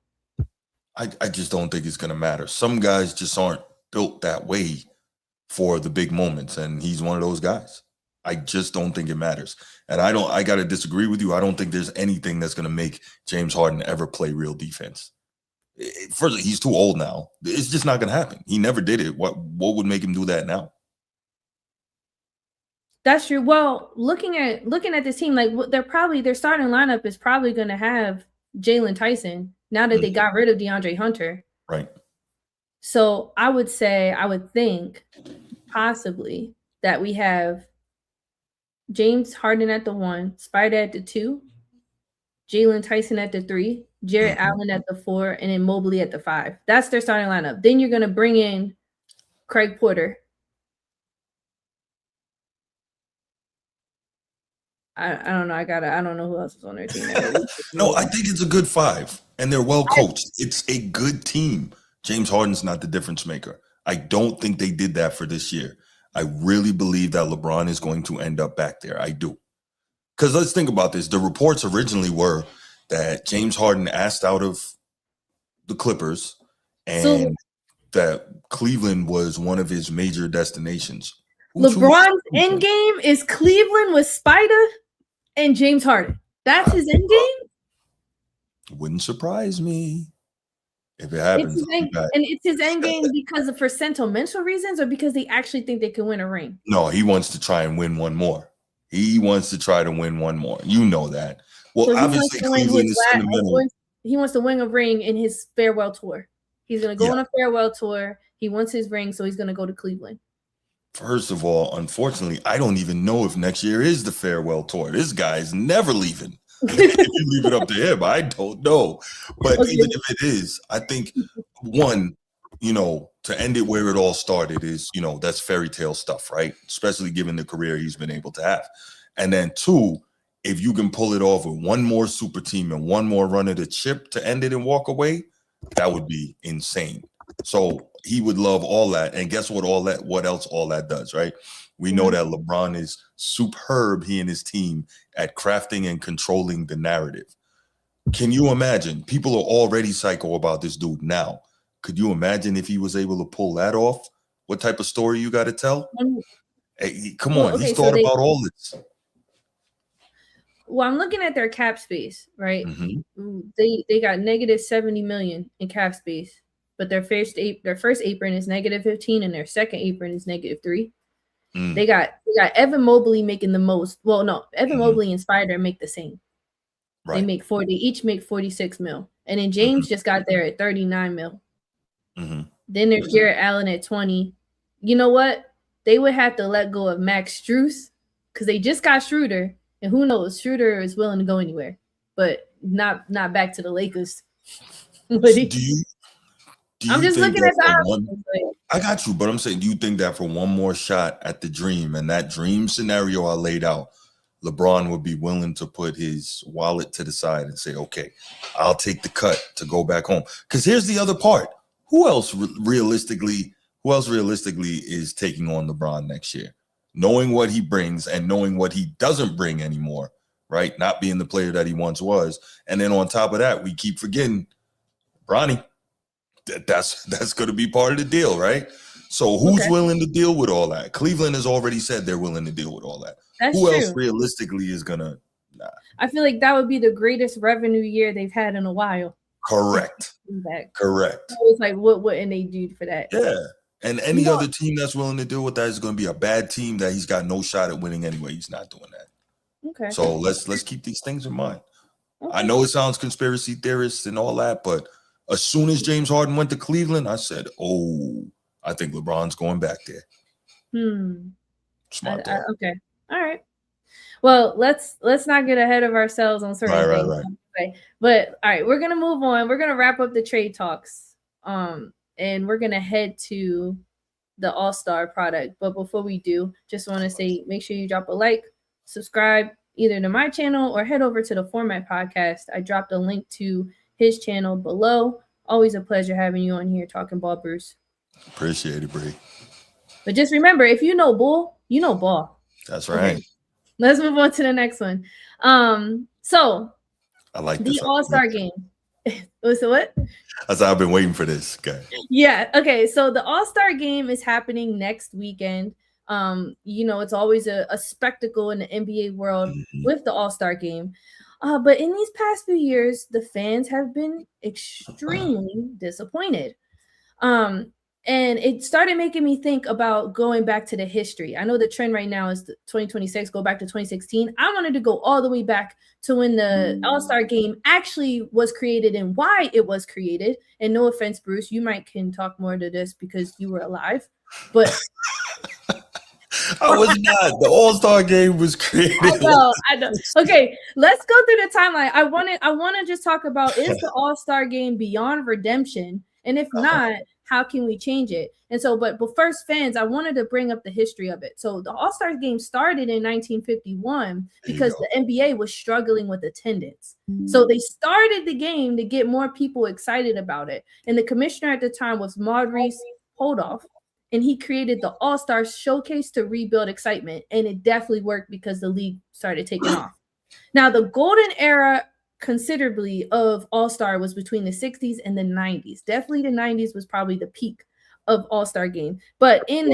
I just don't think it's going to matter. Some guys just aren't built that way for the big moments, and he's one of those guys. I just don't think it matters. And I got to disagree with you. I don't think there's anything that's going to make James Harden ever play real defense. First, he's too old now. It's just not going to happen. He never did it. What would make him do that now? That's true. Well, looking at this team, like their starting lineup is probably going to have Jalen Tyson now that they got rid of DeAndre Hunter. Right. So I would think possibly that we have James Harden at the 1, Spider at the 2, Jalen Tyson at the 3, Jarrett Allen at the 4, and then Mobley at the 5. That's their starting lineup. Then you're going to bring in Craig Porter. I don't know. I don't know who else is on their team. No, I think it's a good 5, and they're well coached. It's a good team. James Harden's not the difference maker. I don't think they did that for this year. I really believe that LeBron is going to end up back there. I do. Because let's think about this. The reports originally were that James Harden asked out of the Clippers and that Cleveland was one of his major destinations. LeBron's end game is Cleveland with Spider and James Harden. That's his end game? Wouldn't surprise me if it happens. And it's his end game because for sentimental reasons or because they actually think they can win a ring? No, he wants to try and win one more. He wants to try to win one more. You know that. Well, so obviously Cleveland is sentimental. He wants to win a ring in his farewell tour. He's going to go on a farewell tour. He wants his ring, so he's going to go to Cleveland. First of all, unfortunately, I don't even know if next year is the farewell tour. This guy's never leaving. If you leave it up to him, I don't know. But even if it is, I think one, you know, to end it where it all started is, you know, that's fairy tale stuff, right? Especially given the career he's been able to have. And then two, if you can pull it off with one more super team and one more run of the chip to end it and walk away, that would be insane. So he would love all that. And guess what? What else all that does, right? We know that LeBron is superb, he and his team, at crafting and controlling the narrative. Can you imagine? People are already psycho about this dude now. Could you imagine if he was able to pull that off? What type of story you got to tell? Hey, come on. He's thought about all this. Well, I'm looking at their cap space, right? Mm-hmm. They got negative 70 million in cap space, but their first apron is negative 15 and their second apron is negative 3. They got Evan Mobley making the most. Well, no, Evan Mobley and Spider make the same. Right. They each make 46 mil. And then James just got there at 39 mil. Then there's Jarrett Allen at 20. You know what? They would have to let go of Max Strus because they just got Schroeder. And who knows? Schroeder is willing to go anywhere, but not back to the Lakers. I'm just looking at the options. I got you, but I'm saying, do you think that for one more shot at the dream and that dream scenario I laid out, LeBron would be willing to put his wallet to the side and say, okay, I'll take the cut to go back home? Because here's the other part. Who else realistically is taking on LeBron next year? Knowing what he brings and knowing what he doesn't bring anymore, right? Not being the player that he once was. And then on top of that, we keep forgetting Bronny. That's going to be part of the deal, right? So who's Okay, willing to deal with all that? Cleveland has already said they're willing to deal with all that. that's Who else true. realistically is going to? Nah. I feel like that would be the greatest revenue year they've had in a while. Correct. Back. Correct. So it's like, what wouldn't they do for that? Yeah. And You any know, other team that's willing to deal with that is going to be a bad team that he's got no shot at winning anyway. He's not doing that. okay, So let's keep these things in mind. I okay. know it sounds conspiracy theorists and all that, but as soon as James Harden went to Cleveland, I said, "Oh, I think LeBron's going back there." Smart thought. Okay, all right. Well, let's not get ahead of ourselves on certain things. Right. But all right, we're gonna move on. We're gonna wrap up the trade talks. And we're gonna head to the All-Star product. But before we do, just want to say make sure you drop a like, subscribe either to my channel or head over to the Format Podcast. I dropped a link to his channel below. Always a pleasure having you on here talking ball, Bruce. Appreciate it, Bree. But just remember, if you know bull, you know ball. That's right. Okay. Let's move on to the next one. So I like the All-Star game. So what? I've been waiting for this. Okay. Yeah. Okay. So the All-Star game is happening next weekend. It's always a spectacle in the NBA world with the All-Star game. But in these past few years, the fans have been extremely disappointed. And it started making me think about going back to the history. I know the trend right now is 2026, go back to 2016. I wanted to go all the way back to when the All-Star game actually was created and why it was created. And no offense, Bruce, you can talk more to this because you were alive. But I was not. The All-Star game was created. I know. Okay, let's go through the timeline. I want to just talk about, is the All-Star game beyond redemption? And if not, how can we change it? And so, but first, fans, I wanted to bring up the history of it. So the All-Star game started in 1951 because the NBA was struggling with attendance. So they started the game to get more people excited about it. And the commissioner at the time was Maurice Holdoff. And he created the All-Star Showcase to rebuild excitement. And it definitely worked because the league started taking off. Now, the golden era considerably of All-Star was between the 60s and the 90s. Definitely the 90s was probably the peak of All-Star game. But in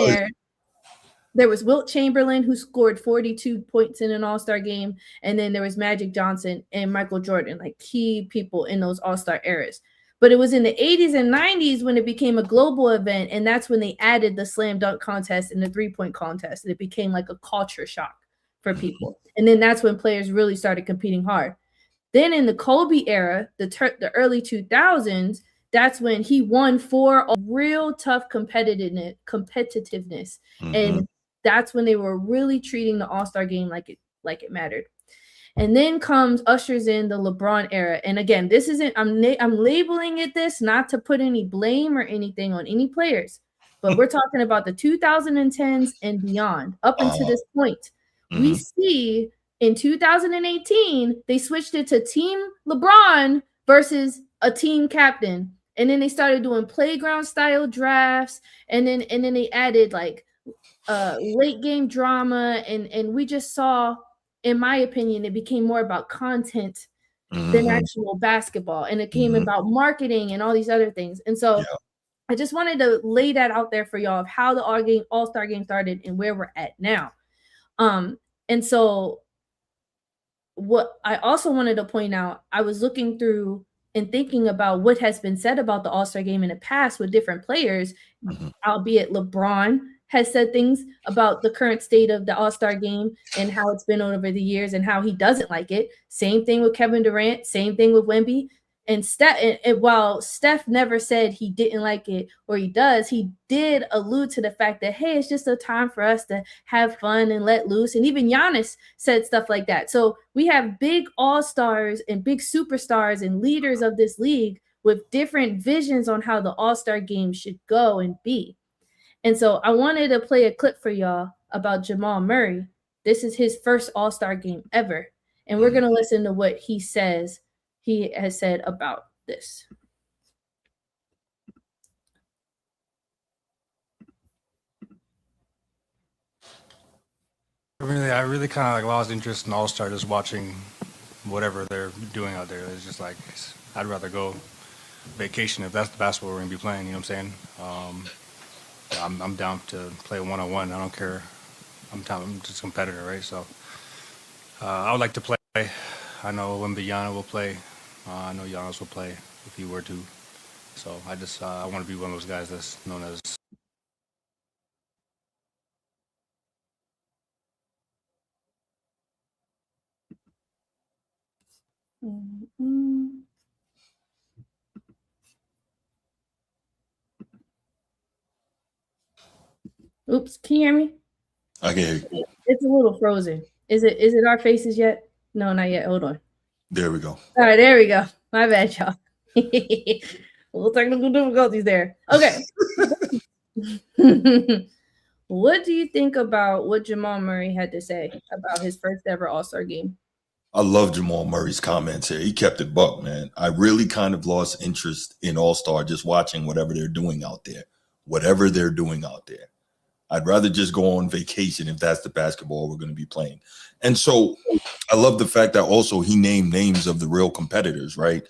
there was Wilt Chamberlain, who scored 42 points in an All-Star game. And then there was Magic Johnson and Michael Jordan, like key people in those All-Star eras. But it was in the 80s and 90s when it became a global event. And that's when they added the slam dunk contest and the three-point contest. And it became like a culture shock for people. And then that's when players really started competing hard. Then in the Kobe era, the early 2000s, that's when he won for a real tough competitiveness. And that's when they were really treating the All-Star game like it mattered. And then ushers in the LeBron era. And again, this isn't, I'm labeling it this not to put any blame or anything on any players, but we're talking about the 2010s and beyond. Up until this point, we see in 2018, they switched it to Team LeBron versus a team captain. And then they started doing playground style drafts. And then they added like late game drama. And we just saw, in my opinion, it became more about content than actual basketball. And it came about marketing and all these other things. And so I just wanted to lay that out there for y'all of how the All-Star game started and where we're at now. And so what I also wanted to point out, I was looking through and thinking about what has been said about the All-Star game in the past with different players, albeit LeBron has said things about the current state of the All-Star game and how it's been over the years and how he doesn't like it. Same thing with Kevin Durant, same thing with Wemby. And while Steph never said he didn't like it or he does, he did allude to the fact that, hey, it's just a time for us to have fun and let loose. And even Giannis said stuff like that. So we have big all-stars and big superstars and leaders of this league with different visions on how the All-Star game should go and be. And so I wanted to play a clip for y'all about Jamal Murray. This is his first All-Star game ever. And we're going to listen to what he has said about this. I really kind of like lost interest in All-Star just watching whatever they're doing out there. It's just like I'd rather go vacation if that's the basketball we're gonna be playing. You know what I'm saying? I'm down to play one-on-one. I don't care. I'm just a competitor, right? So I would like to play. I know Wembanyama will play. I know Giannis will play if he were to. So I want to be one of those guys that's known as. Mm-mm. Oops, can you hear me? I can hear you. It's a little frozen. Is it our faces yet? No, not yet. Hold on. There we go. All right, there we go. My bad, y'all. A little technical difficulties there. Okay. What do you think about what Jamal Murray had to say about his first ever All-Star game? I love Jamal Murray's comments here. He kept it buck, man. I really kind of lost interest in All-Star just watching whatever they're doing out there. Whatever they're doing out there. I'd rather just go on vacation if that's the basketball we're going to be playing. And so I love the fact that also he named names of the real competitors, right?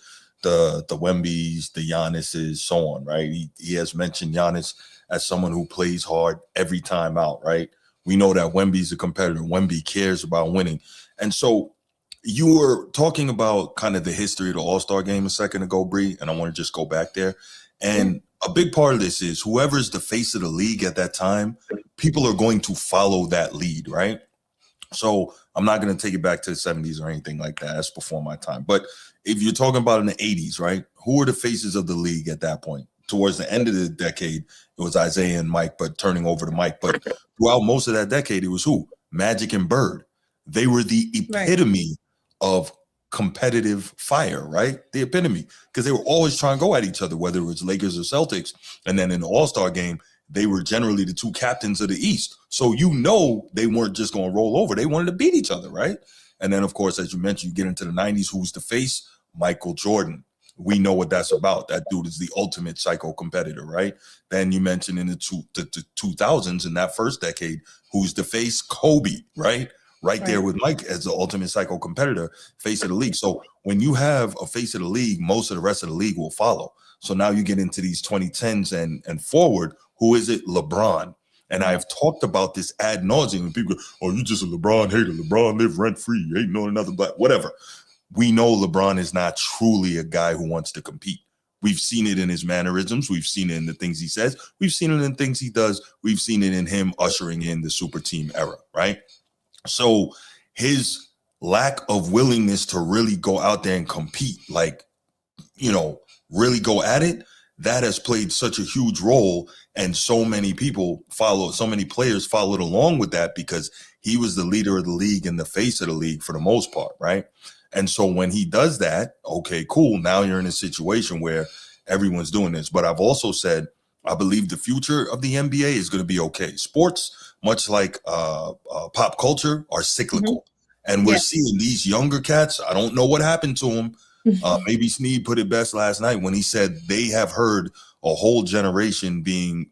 The Wembys, the Giannis's, so on, right? He has mentioned Giannis as someone who plays hard every time out, right? We know that Wemby's a competitor. Wemby cares about winning. And so you were talking about kind of the history of the All-Star game a second ago, Bree, and I want to just go back there. And a big part of this is whoever's the face of the league at that time, people are going to follow that lead, right? So I'm not going to take it back to the 70s or anything like that. That's before my time. But if you're talking about in the 80s, right, who were the faces of the league at that point? Towards the end of the decade, it was Isaiah and Mike, but turning over to Mike. But throughout most of that decade, it was who? Magic and Bird. They were the epitome of competitive fire, right? The epitome, because they were always trying to go at each other, whether it was Lakers or Celtics. And then in the All-Star game, they were generally the two captains of the East. So you know they weren't just going to roll over. They wanted to beat each other, right? And then, of course, as you mentioned, you get into the 90s, who's the face? Michael Jordan. We know what that's about. That dude is the ultimate psycho competitor, right? Then you mentioned in the 2000s, in that first decade, who's the face? Kobe, right? Right there with Mike as the ultimate psycho competitor, face of the league. So when you have a face of the league, most of the rest of the league will follow. So now you get into these 2010s and forward. Who is it? LeBron. And I've talked about this ad nauseum. And people go, oh, you just a LeBron hater. LeBron live rent free. You ain't know another black, whatever. We know LeBron is not truly a guy who wants to compete. We've seen it in his mannerisms. We've seen it in the things he says. We've seen it in things he does. We've seen it in him ushering in the super team era, right? So his lack of willingness to really go out there and compete, like, really go at it, that has played such a huge role. And so many players followed along with that because he was the leader of the league and the face of the league for the most part, right? And so when he does that, okay, cool. Now you're in a situation where everyone's doing this. But I've also said, I believe the future of the NBA is going to be okay. Sports, much like pop culture, are cyclical. And we're seeing these younger cats. I don't know what happened to them. Maybe Sneed put it best last night when he said they have heard a whole generation being,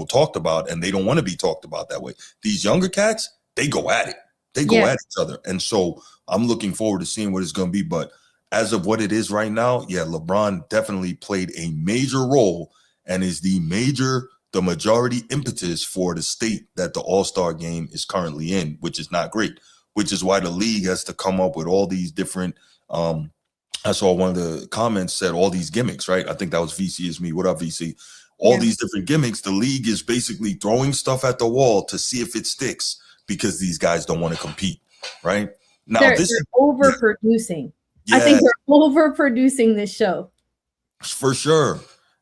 talked about, and they don't want to be talked about that way. These younger cats, they go at it. They go at each other. And so I'm looking forward to seeing what it's going to be. But as of what it is right now, yeah, LeBron definitely played a major role and is the majority impetus for the state that the All-Star game is currently in, which is not great, which is why the league has to come up with all these different I saw one of the comments said all these gimmicks, right? I think that was VC is me. What up, VC? All these different gimmicks. The league is basically throwing stuff at the wall to see if it sticks because these guys don't want to compete, right? Now they're overproducing. Yeah. I think they're overproducing this show. For sure.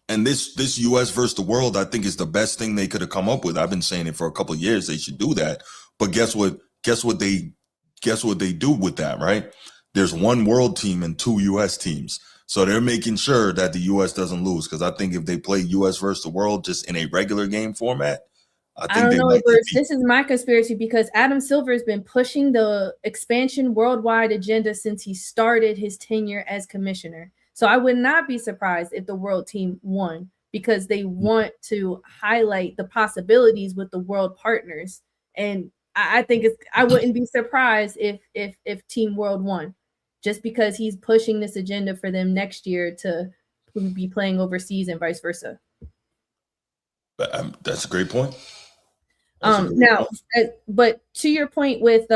And this US versus the world, I think, is the best thing they could have come up with. I've been saying it for a couple of years. They should do that. But guess what they do with that, right? There's one world team and two US teams. So they're making sure that the US doesn't lose. Because I think if they play US versus the world just in a regular game format, I don't know, Bruce. This is my conspiracy because Adam Silver has been pushing the expansion worldwide agenda since he started his tenure as commissioner. So I would not be surprised if the world team won because they want to highlight the possibilities with the world partners. And I think I wouldn't be surprised if Team World won, just because he's pushing this agenda for them next year to who would be playing overseas and vice versa. That's a great point. Now, but to your point with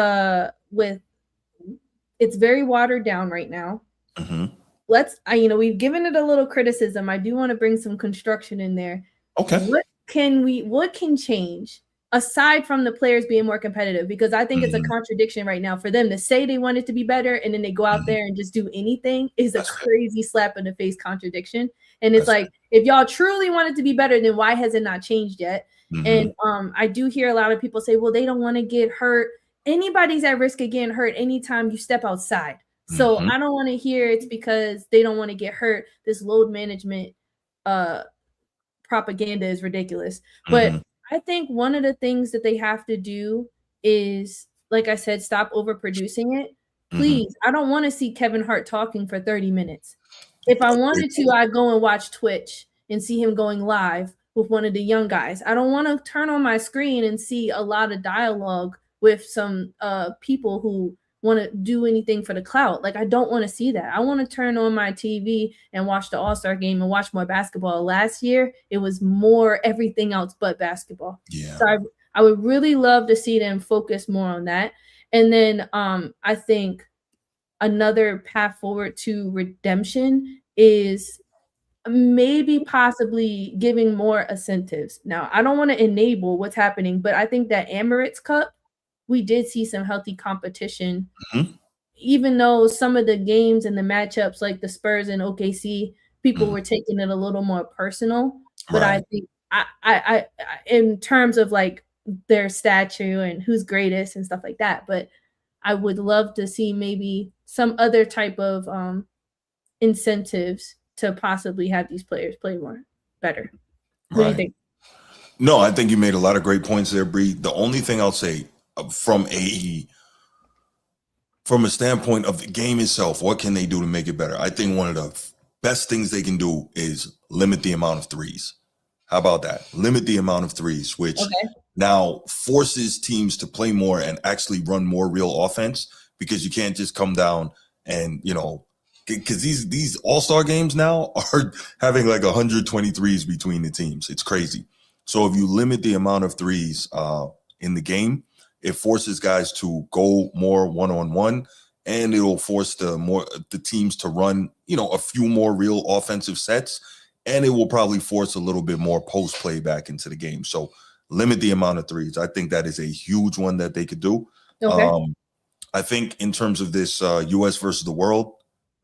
it's very watered down right now. Mm-hmm. We've given it a little criticism. I do want to bring some construction in there. Okay. What can change aside from the players being more competitive? Because I think it's a contradiction right now for them to say they want it to be better and then they go out there and just do anything is a crazy slap in the face contradiction. And it's if y'all truly want it to be better, then why has it not changed yet? And I do hear a lot of people say, well, they don't want to get hurt. Anybody's at risk of getting hurt anytime you step outside. So I don't want to hear it's because they don't want to get hurt. This load management propaganda is ridiculous. But I think one of the things that they have to do is, like I said, stop overproducing it. Please, I don't want to see Kevin Hart talking for 30 minutes. If I wanted to, I'd go and watch Twitch and see him going live with one of the young guys. I don't want to turn on my screen and see a lot of dialogue with some people who want to do anything for the clout. Like, I don't want to see that. I want to turn on my TV and watch the All-Star game and watch more basketball. Last year, it was more everything else but basketball. Yeah. So I would really love to see them focus more on that. And then I think another path forward to redemption is maybe possibly giving more incentives. Now, I don't want to enable what's happening, but I think that Emirates Cup, we did see some healthy competition, even though some of the games and the matchups like the Spurs and OKC, people were taking it a little more personal. But I think I in terms of like their statue and who's greatest and stuff like that, but I would love to see maybe some other type of incentives to possibly have these players play better. What do you think? No, I think you made a lot of great points there, Bree. The only thing I'll say from a standpoint of the game itself, what can they do to make it better? I think one of the best things they can do is limit the amount of threes. How about that? Limit the amount of threes, which now forces teams to play more and actually run more real offense, because you can't just come down and, because these all-star games now are having like 120 threes between the teams. It's crazy. So if you limit the amount of threes in the game, it forces guys to go more one-on-one, and it'll force the teams to run, a few more real offensive sets, and it will probably force a little bit more post play back into the game. So limit the amount of threes. I think that is a huge one that they could do. Okay. I think in terms of this U.S. versus the world,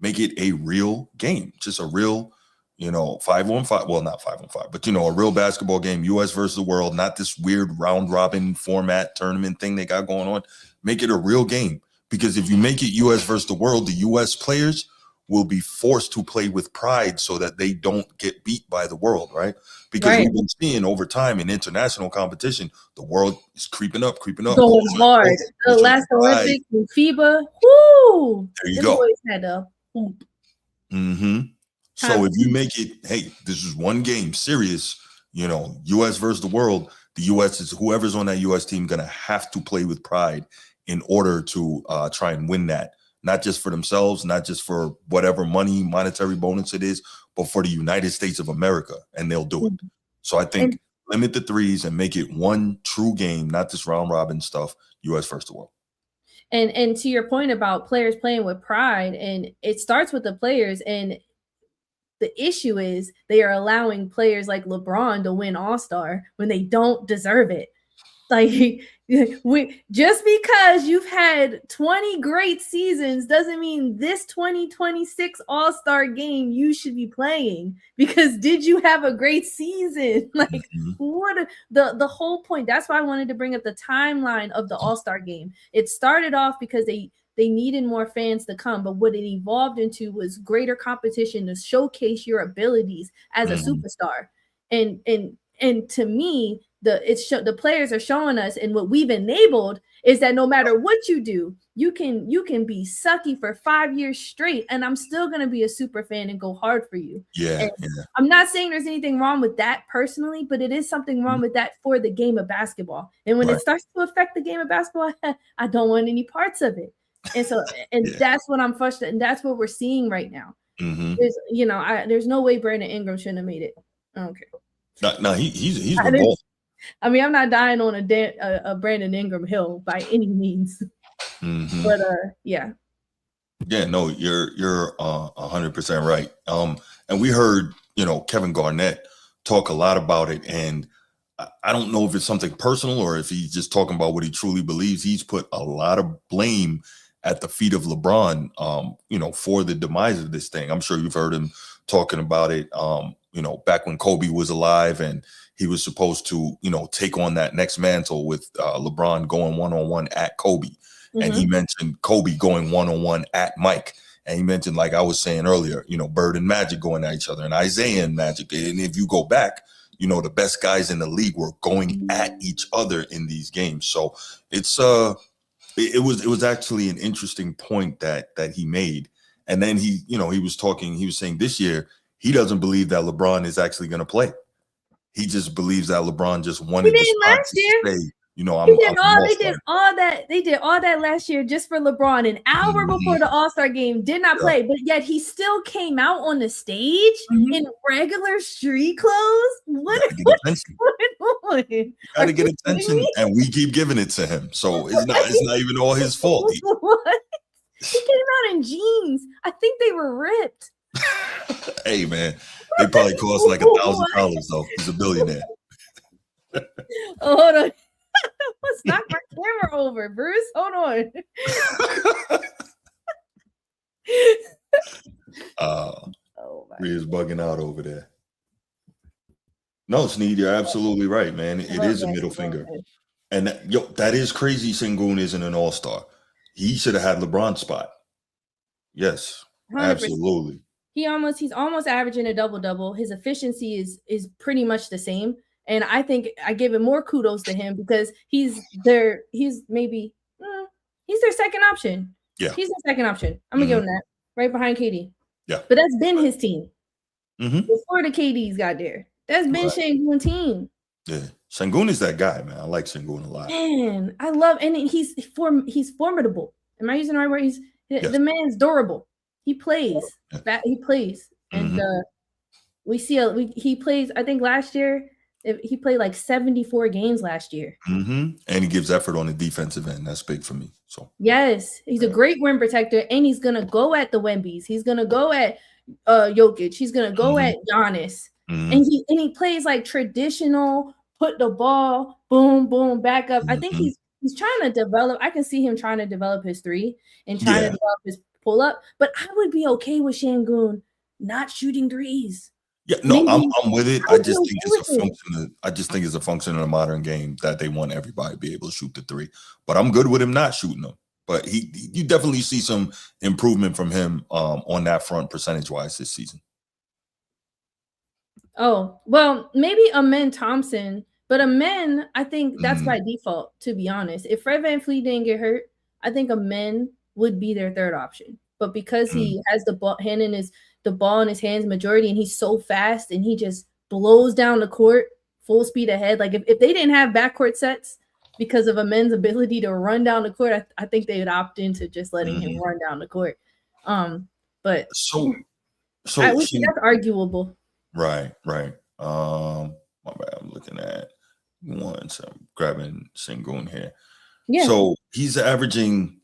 make it a real game, just a real, 5-on-5. Well, not 5-on-5, but a real basketball game, U.S. versus the world, not this weird round robin format tournament thing they got going on. Make it a real game, because if you make it U.S. versus the world, the U.S. players will be forced to play with pride so that they don't get beat by the world, right? Because we've been seeing over time in international competition, the world is creeping up. Going hard. The last Olympics in FIBA, whoo! There you go. Boys had a hoop. So if you make it, hey, this is one game, serious, U.S. versus the world, the U.S. is, whoever's on that U.S. team, going to have to play with pride in order to try and win that. Not just for themselves, not just for whatever monetary bonus it is, but for the United States of America, and they'll do it. So I think limit the threes and make it one true game, not this round robin stuff, U.S. versus the world. And to your point about players playing with pride, and it starts with the players, and the issue is they are allowing players like LeBron to win All-Star when they don't deserve it. Like, just because you've had 20 great seasons doesn't mean this 2026 All-Star game you should be playing, because did you have a great season? Like, what the whole point. That's why I wanted to bring up the timeline of the All-Star game. It started off because they needed more fans to come, but what it evolved into was greater competition to showcase your abilities as a superstar. And to me, the players are showing us, and what we've enabled is that no matter what you do, you can be sucky for 5 years straight, and I'm still gonna be a super fan and go hard for you. Yeah. I'm not saying there's anything wrong with that personally, but it is something wrong with that for the game of basketball. And when it starts to affect the game of basketball, I don't want any parts of it. And so, that's what I'm frustrated, and that's what we're seeing right now. Mm-hmm. There's no way Brandon Ingram shouldn't have made it. I don't care. No, he's been balling. I mean, I'm not dying on a Brandon Ingram hill by any means, Mm-hmm. but yeah. Yeah, no, you're 100% right. And we heard, Kevin Garnett talk a lot about it, and I don't know if it's something personal or if he's just talking about what he truly believes. He's put a lot of blame at the feet of LeBron, for the demise of this thing. I'm sure you've heard him talking about it, back when Kobe was alive and he was supposed to, take on that next mantle with LeBron going one-on-one at Kobe. And he mentioned Kobe going one-on-one at Mike. And he mentioned, like I was saying earlier, Bird and Magic going at each other, and Isaiah and Magic. And if you go back, the best guys in the league were going at each other in these games. So it's it was actually an interesting point that he made. And then he was saying this year he doesn't believe that LeBron is actually going to play. He just believes that LeBron just wanted the spot to stay. They did all that last year just for LeBron. An hour before the All-Star game, did not play, but yet he still came out on the stage in regular street clothes. What's going on? Gotta get attention, and we keep giving it to him. So it's not even all his fault. What? He came out in jeans. I think they were ripped. Hey man, they probably cost like $1,000 though. He's a billionaire. Oh, hold on. Let's knock my camera over, Bruce. Hold on. Rhea's bugging out over there. No, Sneed, you're absolutely right, man. It is a middle finger. And that is crazy. Sengun isn't an all-star. He should have had LeBron's spot. Yes, 100%. Absolutely. He's almost averaging a double-double. His efficiency is pretty much the same. And I think I give him more kudos to him because he's their second option. Yeah. He's the second option. I'm going to give him that. Right behind KD. Yeah. But that's been his team. Before the KDs got there. That's been Sengun's team. Yeah. Sengun is that guy, man. I like Sengun a lot. Man, I love, and he's formidable. Am I using the right word? The man's durable. He plays. He plays. And he plays, I think last year, he played like 74 games last year. And he gives effort on the defensive end. That's big for me. So yes, he's a great rim protector, and he's gonna go at the Wembies. He's gonna go at Jokic. He's gonna go at Giannis. And he plays like traditional, put the ball, boom, boom, back up. I think he's trying to develop. I can see him trying to develop his three and trying to develop his pull up. But I would be okay with Sengun not shooting threes. Yeah, no, I'm with it. I just think it's a function. I just think it's a function of the modern game that they want everybody to be able to shoot the three. But I'm good with him not shooting them. But you definitely see some improvement from him on that front percentage-wise this season. Oh, well, maybe Amen Thompson, but Amen, I think that's by default, to be honest. If Fred VanVleet didn't get hurt, I think Amen would be their third option. But because he has the ball in his hands majority, and he's so fast and he just blows down the court full speed ahead. Like if they didn't have backcourt sets because of Amen's ability to run down the court, I think they would opt into just letting him run down the court. But so I would think that's arguable. Right. My bad. I'm looking at so I'm grabbing Sengun here. Yeah. So he's getting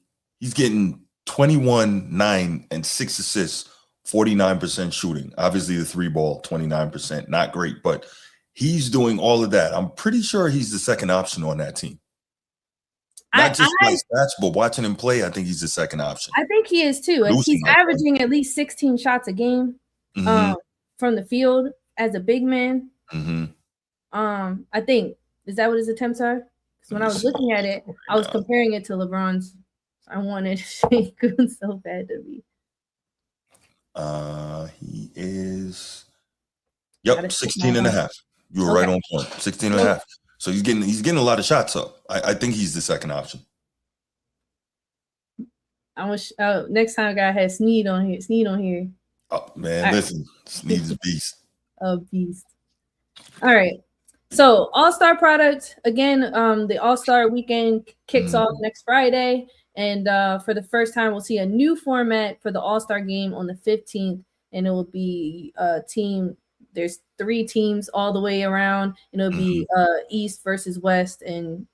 21, 9, and 6 assists, 49% shooting. Obviously the 3 ball, 29%, not great, but he's doing all of that. I'm pretty sure he's the second option on that team. Not just by stats, but watching him play, I think he's the second option. I think he is too. He's averaging at least 16 shots a game. From the field as a big man. I think, is that what his attempts are? Because when I was looking at it, I was comparing it to LeBron's. I wanted Sengun so bad to be. He is 16 and a half. You were right on point. 16 and a half. So he's getting a lot of shots up. I think he's the second option. I wish next time I had Sneed on here. Oh man, listen, Sneed's a beast. A beast. All right. So All-Star product again. The All-Star weekend kicks off next Friday, and for the first time, we'll see a new format for the All-Star game on the 15th. and it will be a team. There's 3 teams all the way around, and it'll be East versus West, and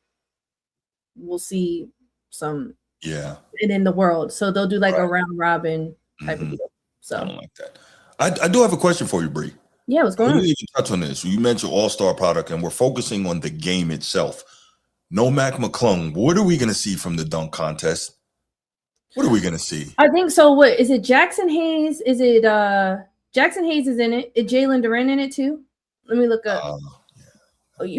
we'll see some in the world. So they'll do like a round robin type of deal. So I don't like that. I do have a question for you, Bree. Yeah, what's going on? We didn't even touch on this. You mentioned all-star product, and we're focusing on the game itself. No Mac McClung. What are we going to see from the dunk contest? What are we going to see? I think so. What is it? Jackson Hayes? Is it Jackson Hayes is in it? Is Jalen Duren in it too? Let me look up.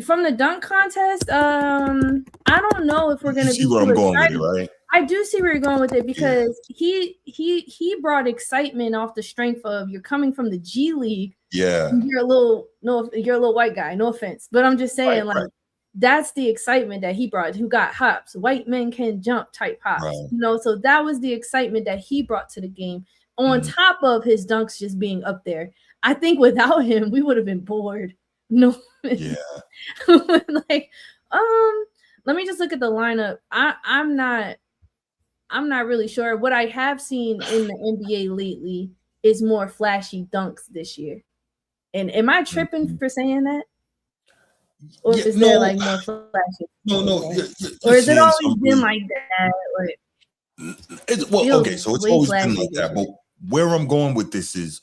From the dunk contest, I don't know if we're going to be where I'm going with it, right? I do see where you're going with it because he brought excitement off the strength of you're coming from the G League. Yeah, you're a little white guy. No offense, but I'm just saying that's the excitement that he brought. Who got hops? White men can jump type hops. Right. So that was the excitement that he brought to the game. On top of his dunks just being up there, I think without him we would have been bored. No. Yeah. Let me just look at the lineup. I'm not really sure. What I have seen in the NBA lately is more flashy dunks this year. And am I tripping for saying that? Or is there like more flashy? No. Or is it always been like that? Okay, so it's always been like that. But where I'm going with this is,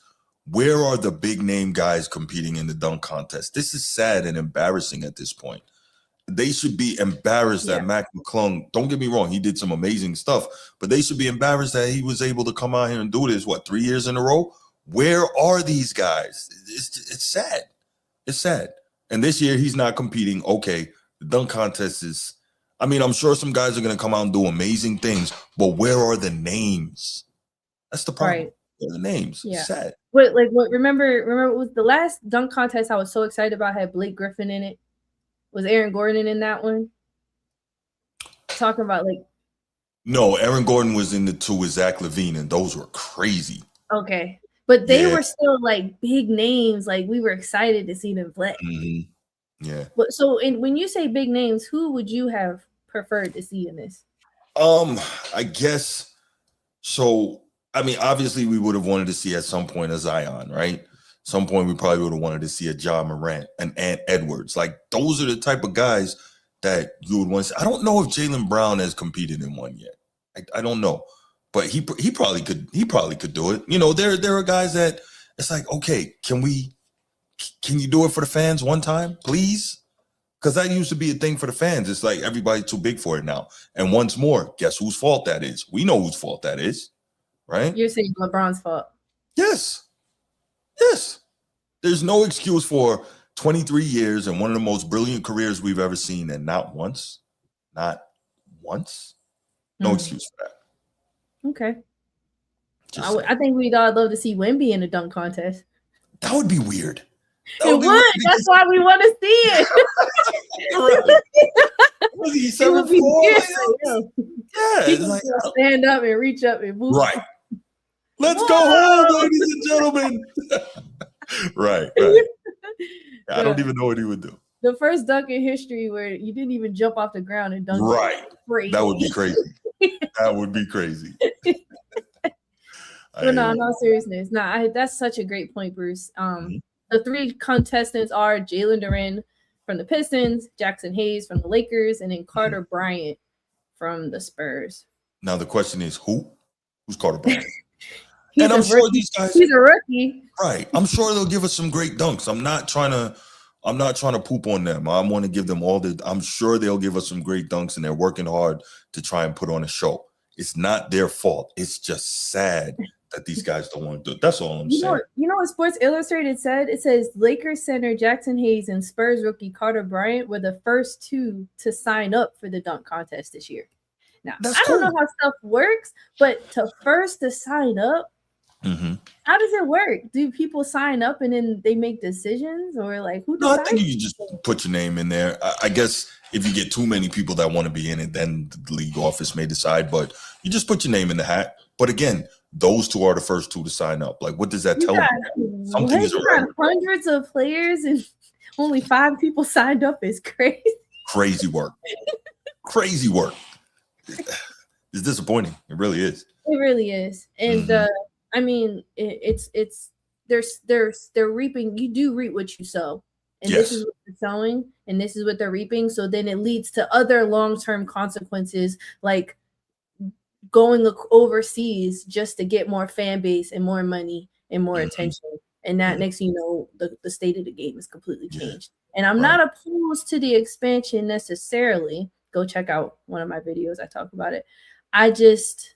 where are the big name guys competing in the dunk contest? This is sad and embarrassing at this point. They should be embarrassed that Mac McClung, don't get me wrong, he did some amazing stuff, but they should be embarrassed that he was able to come out here and do this, 3 years in a row? Where are these guys? It's sad. It's sad. And this year he's not competing. Okay, the dunk contest is, I'm sure some guys are going to come out and do amazing things, but where are the names? That's the problem. Right. Where are the names? Yeah. It's sad. Remember it was the last dunk contest I was so excited about, had Blake Griffin in it. Was Aaron Gordon in that one? Talking about No, Aaron Gordon was in the 2 with Zach LaVine, and those were crazy. Okay. But they were still big names. We were excited to see them play. Mm-hmm. Yeah. But when you say big names, who would you have preferred to see in this? I guess so. Obviously we would have wanted to see at some point a Zion, right? Some point we probably would have wanted to see a John Morant and Ant Edwards. Those are the type of guys that you would want to see. I don't know if Jaylen Brown has competed in one yet. I don't know, but he probably could. He probably could do it. There are guys that it's okay, can you do it for the fans one time, please? Because that used to be a thing for the fans. It's everybody's too big for it now. And once more, guess whose fault that is? We know whose fault that is, right? You're saying LeBron's fault. Yes. There's no excuse for 23 years and one of the most brilliant careers we've ever seen, and not once. No excuse for that. Okay. I think we'd all love to see Wemby in a dunk contest. That would be weird. It would. That's why we want to see it. Was he 7'4"? Yeah. He can stand up and reach up and move. Right. Let's go home, ladies and gentlemen. Right. I don't even know what he would do. The first dunk in history where you didn't even jump off the ground and dunk. Right. That would be crazy. That would be crazy. But no, in all seriousness, that's such a great point, Bruce. The 3 contestants are Jalen Duren from the Pistons, Jackson Hayes from the Lakers, and then Carter Bryant from the Spurs. Now the question is, who's Carter Bryant? And I'm sure these guys. He's a rookie, right? I'm sure they'll give us some great dunks. I'm not trying to poop on them. I want to give them I'm sure they'll give us some great dunks, and they're working hard to try and put on a show. It's not their fault. It's just sad that these guys don't want to do it. That's all I'm saying. You know what Sports Illustrated said? It says Lakers center Jackson Hayes and Spurs rookie Carter Bryant were the first 2 to sign up for the dunk contest this year. Now, I don't know how stuff works, but to sign up, how does it work? Do people sign up and then they make decisions, or who decides? No, I think you just put your name in there. I guess if you get too many people that want to be in it, then the league office may decide, but you just put your name in the hat. But again, those 2 are the first 2 to sign up. What does that tell you? Something is got hundreds of players and only 5 people signed up is crazy. Crazy work. It's disappointing. It really is. It really is. And I mean, it's they're reaping. You do reap what you sow, and this is Yes. what they're sowing, and this is what they're reaping. So then it leads to other long-term consequences, like going overseas just to get more fan base and more money and more Hmm. attention. And that Yeah. next thing you know, the state of the game is completely Yeah. changed. And I'm Right. not opposed to the expansion necessarily. Go check out one of my videos. I talk about it. I just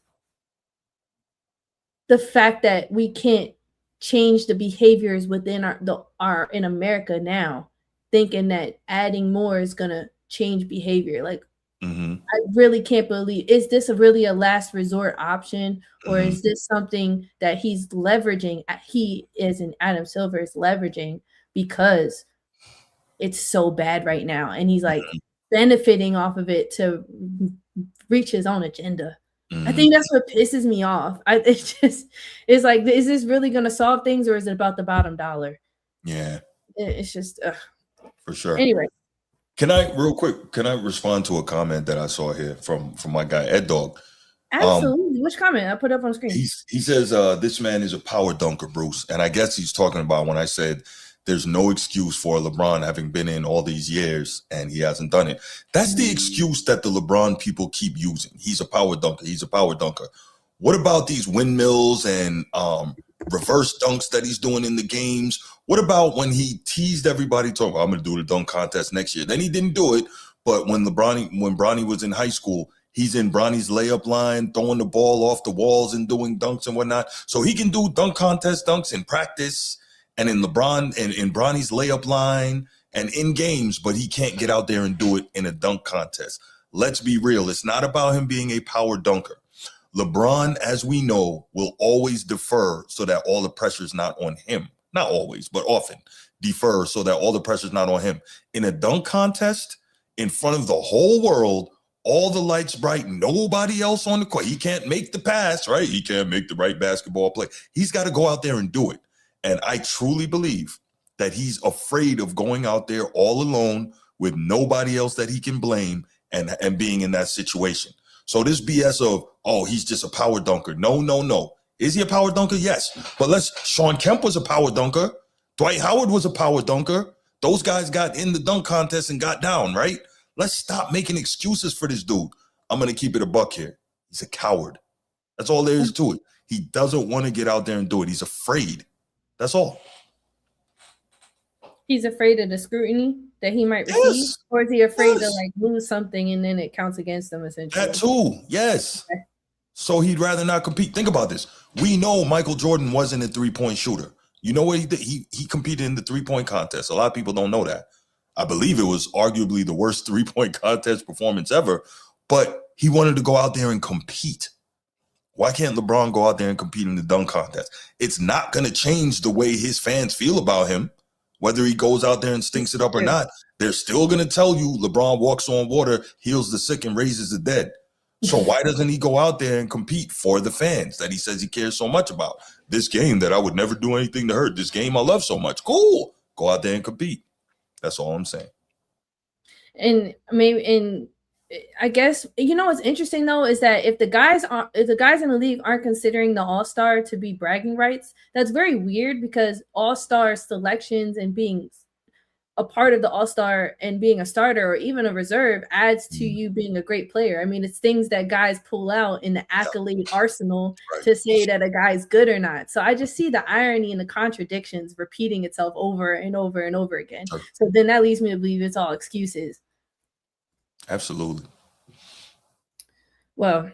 the fact that we can't change the behaviors within our in America now, thinking that adding more is gonna change behavior. Like Hmm. I really can't believe, is this really a last resort option, or Hmm. is this something that he's leveraging? He is in Adam Silver is leveraging because it's so bad right now, and he's like benefiting off of it to reach his own agenda. I Hmm. think that's what pisses me off. It's like, is this really going to solve things, or is it about the bottom dollar? Yeah, It's just for sure. anyway. Can I real quick? Can I respond to a comment that I saw here from my guy Ed Dog? Um, Absolutely. Which comment I put up on screen? he says this man is a power dunker, Bruce, and I guess he's talking about when I said there's no excuse for LeBron having been in all these years and he hasn't done it. That's the excuse that the LeBron people keep using. He's a power dunker. He's a power dunker. What about these windmills and reverse dunks that he's doing in the games? What about when he teased everybody talking about, I'm going to do the dunk contest next year? Then he didn't do it. But when Bronny was in high school, he's in Bronny's layup line, throwing the ball off the walls and doing dunks and whatnot. So he can do dunk contest dunks in practice and in LeBron and in Bronny's layup line and in games, but he can't get out there and do it in a dunk contest. Let's be real. It's not about him being a power dunker. LeBron, as we know, will always defer so that all the pressure is not on him. Not always, but often defer so that all the pressure is not on him. In a dunk contest, in front of the whole world, all the lights bright, nobody else on the court. He can't make the pass, right? He can't make the right basketball play. He's got to go out there and do it. And I truly believe that he's afraid of going out there all alone with nobody else that he can blame and being in that situation. So this BS of, oh, he's just a power dunker. No, no, no. Is he a power dunker? Yes. But Sean Kemp was a power dunker. Dwight Howard was a power dunker. Those guys got in the dunk contest and got down, right? Let's stop making excuses for this dude. I'm going to keep it a buck here. He's a coward. That's all there is to it. He doesn't want to get out there and do it. He's afraid. That's all. He's afraid of the scrutiny that he might receive, Yes. or is he afraid to Yes. like lose something and then it counts against him essentially? That too. Yes. Okay. So he'd rather not compete. Think about this. We know Michael Jordan wasn't a three-point shooter. You know what he did? He competed in the three-point contest. A lot of people don't know that. I believe it was arguably the worst three-point contest performance ever, but he wanted to go out there and compete. Why can't LeBron go out there and compete in the dunk contest? It's not going to change the way his fans feel about him, whether he goes out there and stinks it up or not. They're still going to tell you LeBron walks on water, heals the sick, and raises the dead. So why doesn't he go out there and compete for the fans that he says he cares so much about? This game that I would never do anything to hurt. This game I love so much. Cool. Go out there and compete. That's all I'm saying. And I guess, you know, what's interesting though is that if the guys in the league aren't considering the All-Star to be bragging rights, that's very weird, because All-Star selections and being a part of the All-Star and being a starter or even a reserve adds to you being a great player. I mean, it's things that guys pull out in the accolade arsenal to say that a guy's good or not. So I just see the irony and the contradictions repeating itself over and over and over again. So then that leads me to believe it's all excuses. Absolutely. Well,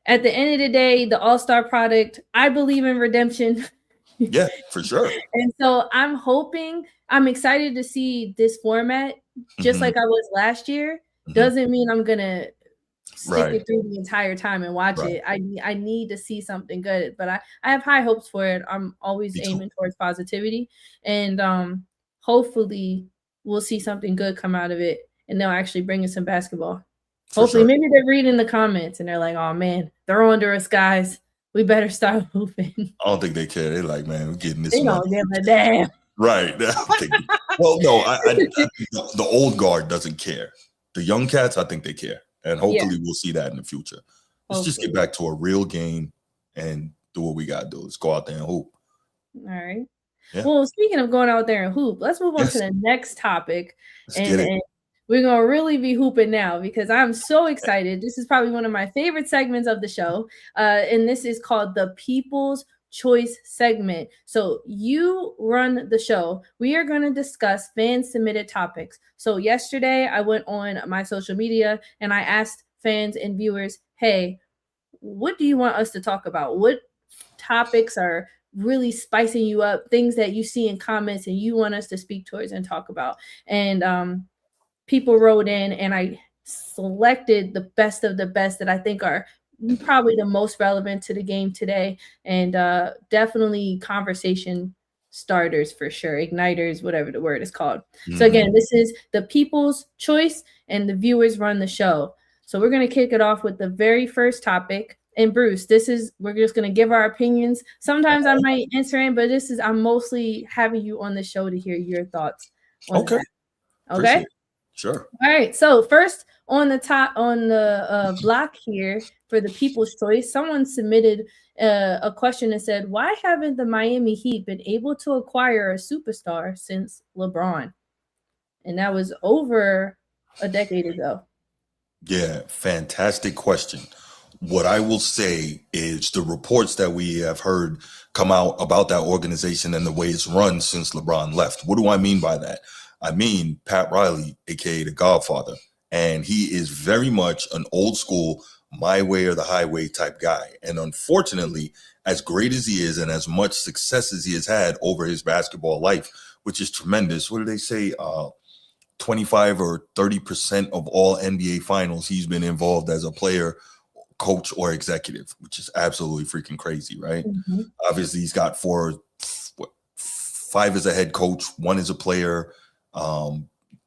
at the end of the day, the All-Star product, I believe in redemption. Yeah, for sure. And so I'm excited to see this format, just like I was last year. Doesn't mean I'm gonna stick it through the entire time and watch it. I need to see something good, but I have high hopes for it. I'm always aiming towards positivity, and hopefully we'll see something good come out of it, and they'll actually bring us some basketball. Hopefully, maybe they're reading the comments and they're like, "Oh man, they're under us, guys. We better start moving." I don't think they care. They're like, man, we're getting this. They don't give a damn. Right. Well, no, I think the old guard doesn't care. The young cats, I think they care. And hopefully we'll see that in the future. Let's just get back to a real game and do what we gotta do. Let's go out there and hoop. All right. Yeah. Well, speaking of going out there and hoop, let's move on to Yes. the next topic. Let's get it. And we're going to really be hooping now because I'm so excited. This is probably one of my favorite segments of the show. And this is called the People's Choice segment. So you run the show. We are going to discuss fan submitted topics. So yesterday I went on my social media and I asked fans and viewers, hey, what do you want us to talk about? What topics are really spicing you up, things that you see in comments and you want us to speak towards and talk about? And people wrote in and I selected the best of the best that I think are probably the most relevant to the game today, and definitely conversation starters for sure, igniters, whatever the word is called. So again, this is the People's Choice and the viewers run the show. So we're going to kick it off with the very first topic. And Bruce, we're just going to give our opinions. Sometimes I might answer in, but I'm mostly having you on the show to hear your thoughts on Okay. that. Okay. Sure. All right. So first on the block here for the People's Choice, someone submitted a question and said, why haven't the Miami Heat been able to acquire a superstar since LeBron? And that was over a decade ago. Yeah, fantastic question. What I will say is the reports that we have heard come out about that organization and the way it's run since LeBron left. What do I mean by that? I mean Pat Riley, aka the Godfather, and he is very much an old school, my way or the highway type guy. And unfortunately, as great as he is and as much success as he has had over his basketball life, which is tremendous, what do they say? 25 or 30% of all NBA finals he's been involved as a player, coach, or executive, which is absolutely freaking crazy, right? Mm-hmm. Obviously, he's got 5 as a head coach, 1 as a player,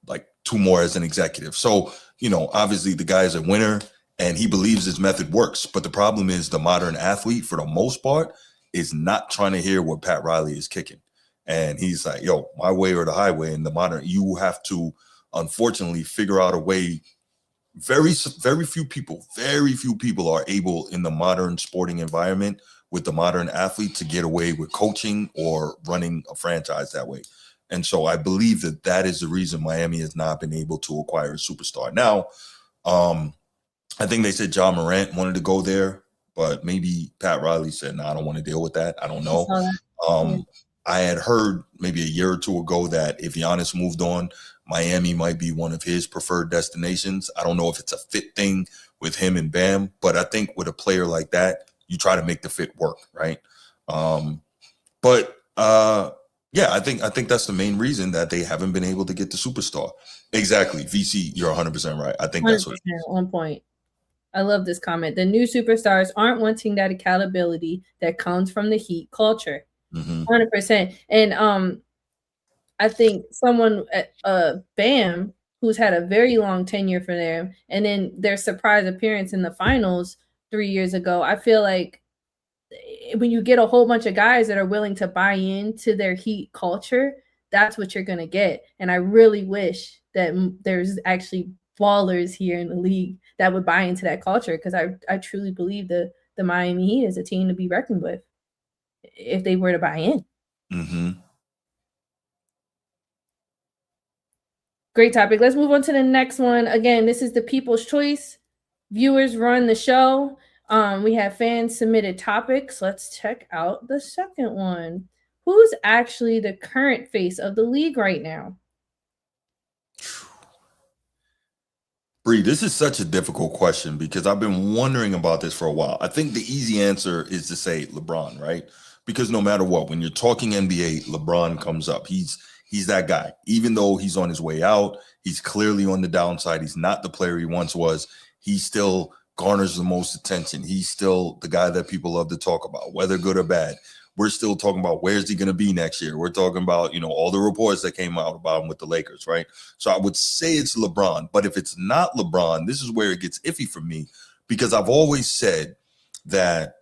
like 2 more as an executive. So, obviously the guy is a winner and he believes his method works. But the problem is the modern athlete, for the most part, is not trying to hear what Pat Riley is kicking. And he's like, yo, my way or the highway. And you have to, unfortunately, figure out a way. Very few people are able in the modern sporting environment with the modern athlete to get away with coaching or running a franchise that way. And so I believe that is the reason Miami has not been able to acquire a superstar. Now, I think they said Ja Morant wanted to go there, but maybe Pat Riley said, no, I don't want to deal with that. I don't know. I had heard maybe a year or 2 ago that if Giannis moved on, Miami might be one of his preferred destinations. I don't know if it's a fit thing with him and Bam, but I think with a player like that, you try to make the fit work, right? Yeah, I think that's the main reason that they haven't been able to get the superstar. Exactly. VC, you're 100% right. I think that's what on point. I love this comment. The new superstars aren't wanting that accountability that comes from the Heat culture. 100%. And I think someone Bam, who's had a very long tenure for them, and then their surprise appearance in the finals 3 years ago, I feel like when you get a whole bunch of guys that are willing to buy into their Heat culture, that's what you're going to get. And I really wish that there's actually ballers here in the league that would buy into that culture, because I truly believe the Miami Heat is a team to be reckoned with if they were to buy in. Great topic. Let's move on to the next one. Again, this is the People's Choice. Viewers run the show. We have fans submitted topics. Let's check out the second one. Who's actually the current face of the league right now? Bree, this is such a difficult question because I've been wondering about this for a while. I think the easy answer is to say LeBron, right? Because no matter what, when you're talking NBA, LeBron comes up. He's that guy. Even though he's on his way out, he's clearly on the downside. He's not the player he once was. He still garners the most attention. He's still the guy that people love to talk about, whether good or bad. We're still talking about where's he going to be next year. We're talking about, all the reports that came out about him with the Lakers, right? So I would say it's LeBron. But if it's not LeBron, this is where it gets iffy for me, because I've always said that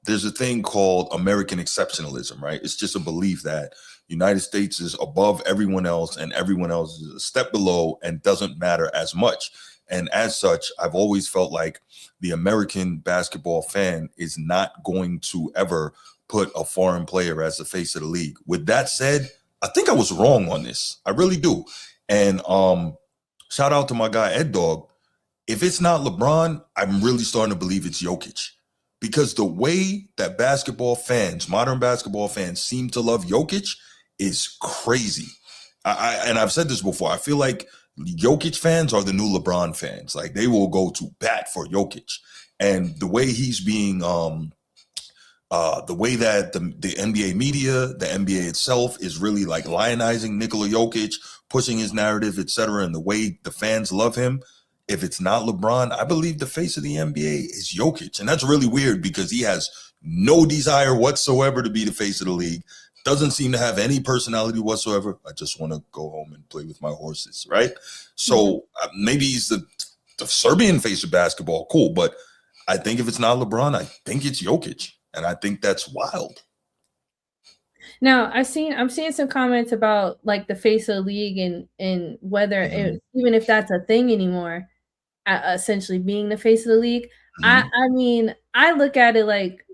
there's a thing called American exceptionalism, right? It's just a belief that the United States is above everyone else and everyone else is a step below and doesn't matter as much. And as such, I've always felt like the American basketball fan is not going to ever put a foreign player as the face of the league. With that said, I think I was wrong on this. I really do. And shout out to my guy Ed Dog. If it's not LeBron, I'm really starting to believe it's Jokic. Because the way that basketball fans, modern basketball fans, seem to love Jokic is crazy. And I've said this before. I feel like Jokic fans are the new LeBron fans. Like, they will go to bat for Jokic. And the way he's being, the way that the NBA media, the NBA itself is really like lionizing Nikola Jokic, pushing his narrative, etc., and the way the fans love him. If it's not LeBron, I believe the face of the NBA is Jokic. And that's really weird because he has no desire whatsoever to be the face of the league. Doesn't seem to have any personality whatsoever. I just want to go home and play with my horses, right? So maybe he's the Serbian face of basketball. Cool. But I think if it's not LeBron, I think it's Jokic. And I think that's wild. Now, I'm seeing some comments about like the face of the league and whether even if that's a thing anymore, essentially being the face of the league. I mean, I look at it like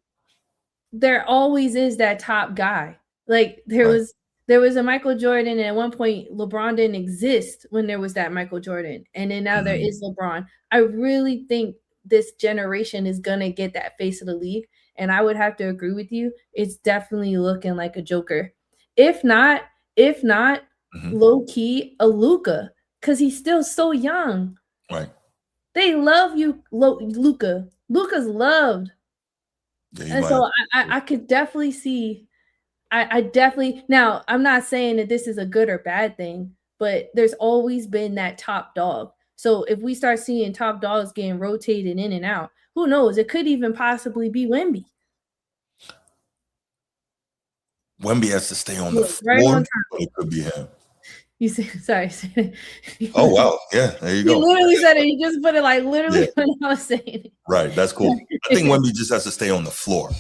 there always is that top guy. Like there was a Michael Jordan, and at one point LeBron didn't exist when there was that Michael Jordan, and then now there is LeBron. I really think this generation is gonna get that face of the league. And I would have to agree with you. It's definitely looking like a Joker. If not, low key, a Luka, because he's still so young. Right. They love you, Luka. Luka's loved. Yeah, and so I could definitely see. I definitely, now I'm not saying that this is a good or bad thing, but there's always been that top dog. So if we start seeing top dogs getting rotated in and out, who knows? It could even possibly be Wemby. Wemby has to stay on the floor. Right on time. It could be him. You said, sorry. Oh, wow. Yeah, there you go. He literally said it. He just put it like literally when I was saying it. Right. That's cool. I think Wemby just has to stay on the floor.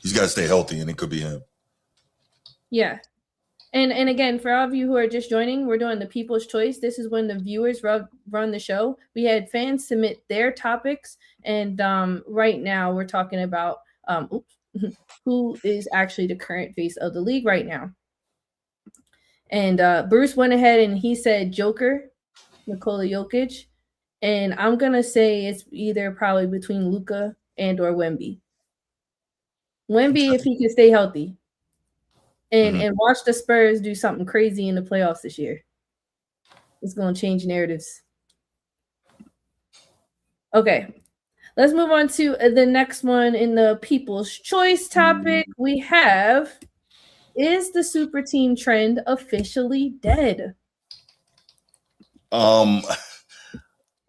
He's got to stay healthy, and it could be him. Yeah. And again, for all of you who are just joining, we're doing the People's Choice. This is when the viewers run the show. We had fans submit their topics, and right now we're talking about who is actually the current face of the league right now. And Bruce went ahead and he said Joker, Nikola Jokic, and I'm gonna say it's either probably between Luka and or Wemby. Wemby, if he can stay healthy. And watch the Spurs do something crazy in the playoffs this year. It's going to change narratives. Okay. Let's move on to the next one in the People's Choice topic. We have, is the super team trend officially dead? I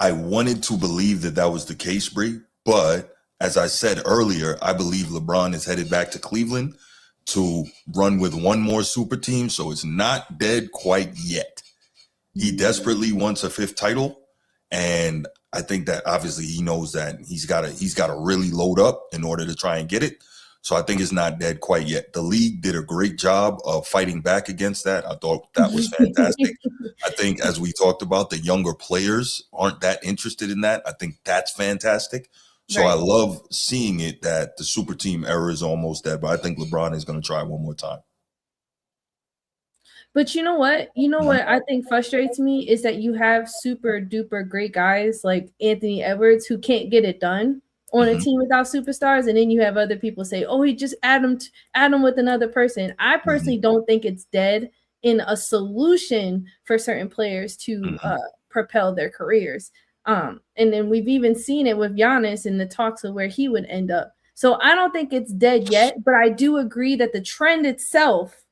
wanted to believe that was the case, Bree, but as I said earlier, I believe LeBron is headed back to Cleveland to run with one more super team, so it's not dead quite yet. He desperately wants a fifth title, and I think that obviously he knows that he's got to really load up in order to try and get it. So I think it's not dead quite yet. The league did a great job of fighting back against that. I thought that was fantastic. I think, as we talked about, the younger players aren't that interested in that. I think that's fantastic. So right. I love seeing it that the super team era is almost dead, but I think LeBron is going to try one more time. But you know what? What I think frustrates me is that you have super duper great guys like Anthony Edwards who can't get it done on a team without superstars, and then you have other people say, "Oh, he just add him with another person." I personally don't think it's dead in a solution for certain players to propel their careers. And then we've even seen it with Giannis in the talks of where he would end up. So I don't think it's dead yet, but I do agree that the trend itself,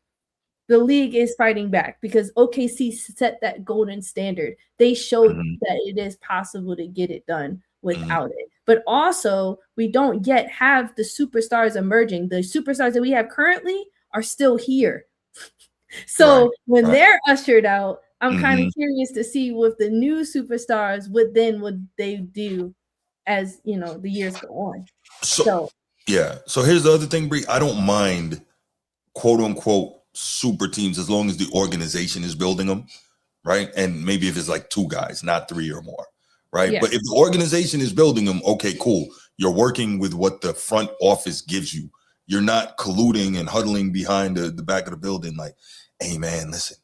the league is fighting back because OKC set that golden standard. They showed that it is possible to get it done without it. But also, we don't yet have the superstars emerging. The superstars that we have currently are still here. So when they're ushered out, I'm kind of curious to see with the new superstars, what they do as, the years go on. So here's the other thing, Bree. I don't mind, quote unquote, super teams as long as the organization is building them, right? And maybe if it's like two guys, not three or more, right? Yeah. But if the organization is building them, okay, cool. You're working with what the front office gives you. You're not colluding and huddling behind the back of the building like, hey, man, listen,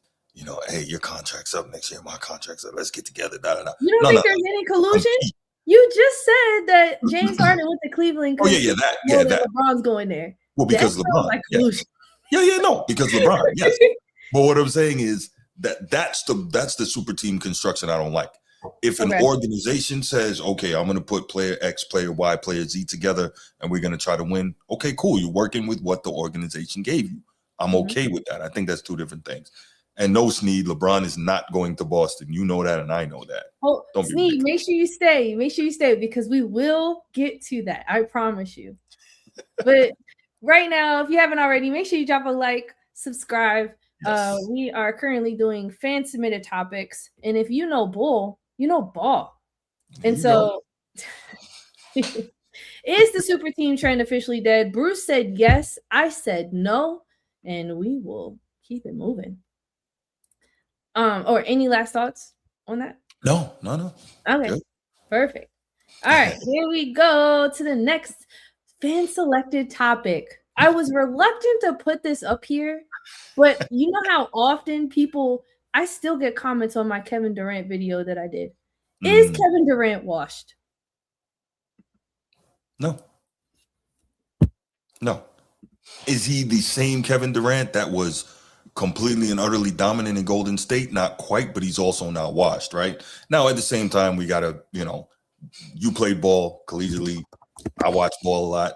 hey, your contract's up next year. My contract's up. Let's get together. Da, da, da. You don't No, think no, there's any collusion? compete. You just said that James Harden went to Cleveland Oh, because that. LeBron's going there. Well, because that LeBron. like collusion. No, because LeBron, yes. But what I'm saying is that's the super team construction I don't like. If an organization says, okay, I'm going to put player X, player Y, player Z together, and we're going to try to win, okay, cool. You're working with what the organization gave you. I'm okay with that. I think that's two different things. And no, Sneed, LeBron is not going to Boston. You know that, and I know that. Oh, Sneed, make sure you stay. Make sure you stay because we will get to that. I promise you. But right now, if you haven't already, make sure you drop a like, subscribe. Yes. We are currently doing fan submitted topics, and if you know bull, you know ball. And so, is the super team trend officially dead? Bruce said yes. I said no, and we will keep it moving. Or any last thoughts on that? No. Okay, good. Perfect. All right, here we go to the next fan selected topic. I was reluctant to put this up here, but you know how often I still get comments on my Kevin Durant video that I did. Is Kevin Durant washed? No. Is he the same Kevin Durant that was completely and utterly dominant in Golden State? Not quite, but he's also not washed, right? Now, at the same time, we got to, you played ball collegiately. I watch ball a lot.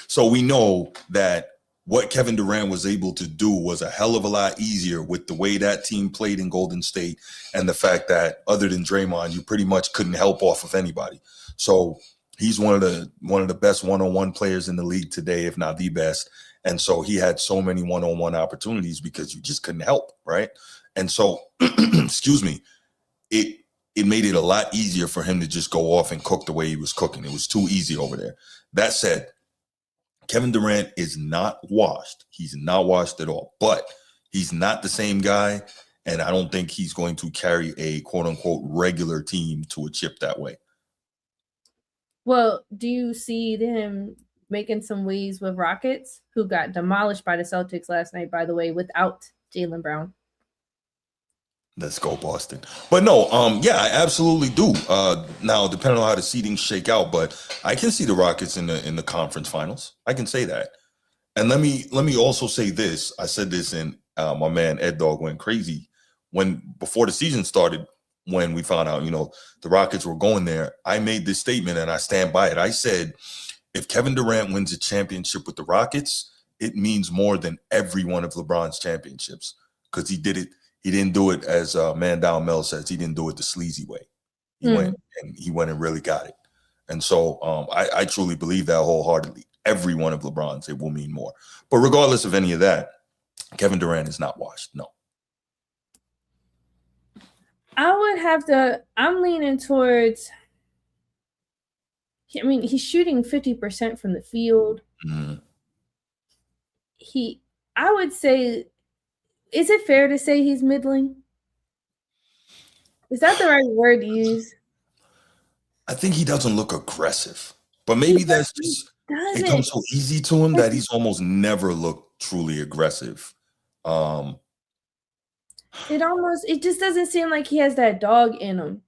So we know that what Kevin Durant was able to do was a hell of a lot easier with the way that team played in Golden State and the fact that other than Draymond, you pretty much couldn't help off of anybody. So he's one of the best one-on-one players in the league today, if not the best. And so he had so many one-on-one opportunities because you just couldn't help, right? And so, excuse me, it made it a lot easier for him to just go off and cook the way he was cooking. It was too easy over there. That said, Kevin Durant is not washed. He's not washed at all, but he's not the same guy. And I don't think he's going to carry a quote unquote regular team to a chip that way. Well, do you see him making some waves with Rockets, who got demolished by the Celtics last night, by the way, without Jaylen Brown? Let's go Boston. But no, yeah, I absolutely do. Now, depending on how the seedings shake out, but I can see the Rockets in the conference finals. I can say that. And let me also say this. I said this, and my man Ed Dog went crazy before the season started. When we found out, the Rockets were going there, I made this statement and I stand by it. I said, if Kevin Durant wins a championship with the Rockets, it means more than every one of LeBron's championships because he did it. He didn't do it as Man Down Mel says. He didn't do it the sleazy way. He went and really got it. And so I truly believe that wholeheartedly. Every one of LeBron's, it will mean more. But regardless of any of that, Kevin Durant is not washed. No. I'm leaning towards, he's shooting 50% from the field. Mm-hmm. I would say, is it fair to say he's middling? Is that the right word to use? I think he doesn't look aggressive, but maybe that's just, it comes so easy to him that he's almost never looked truly aggressive. It just doesn't seem like he has that dog in him.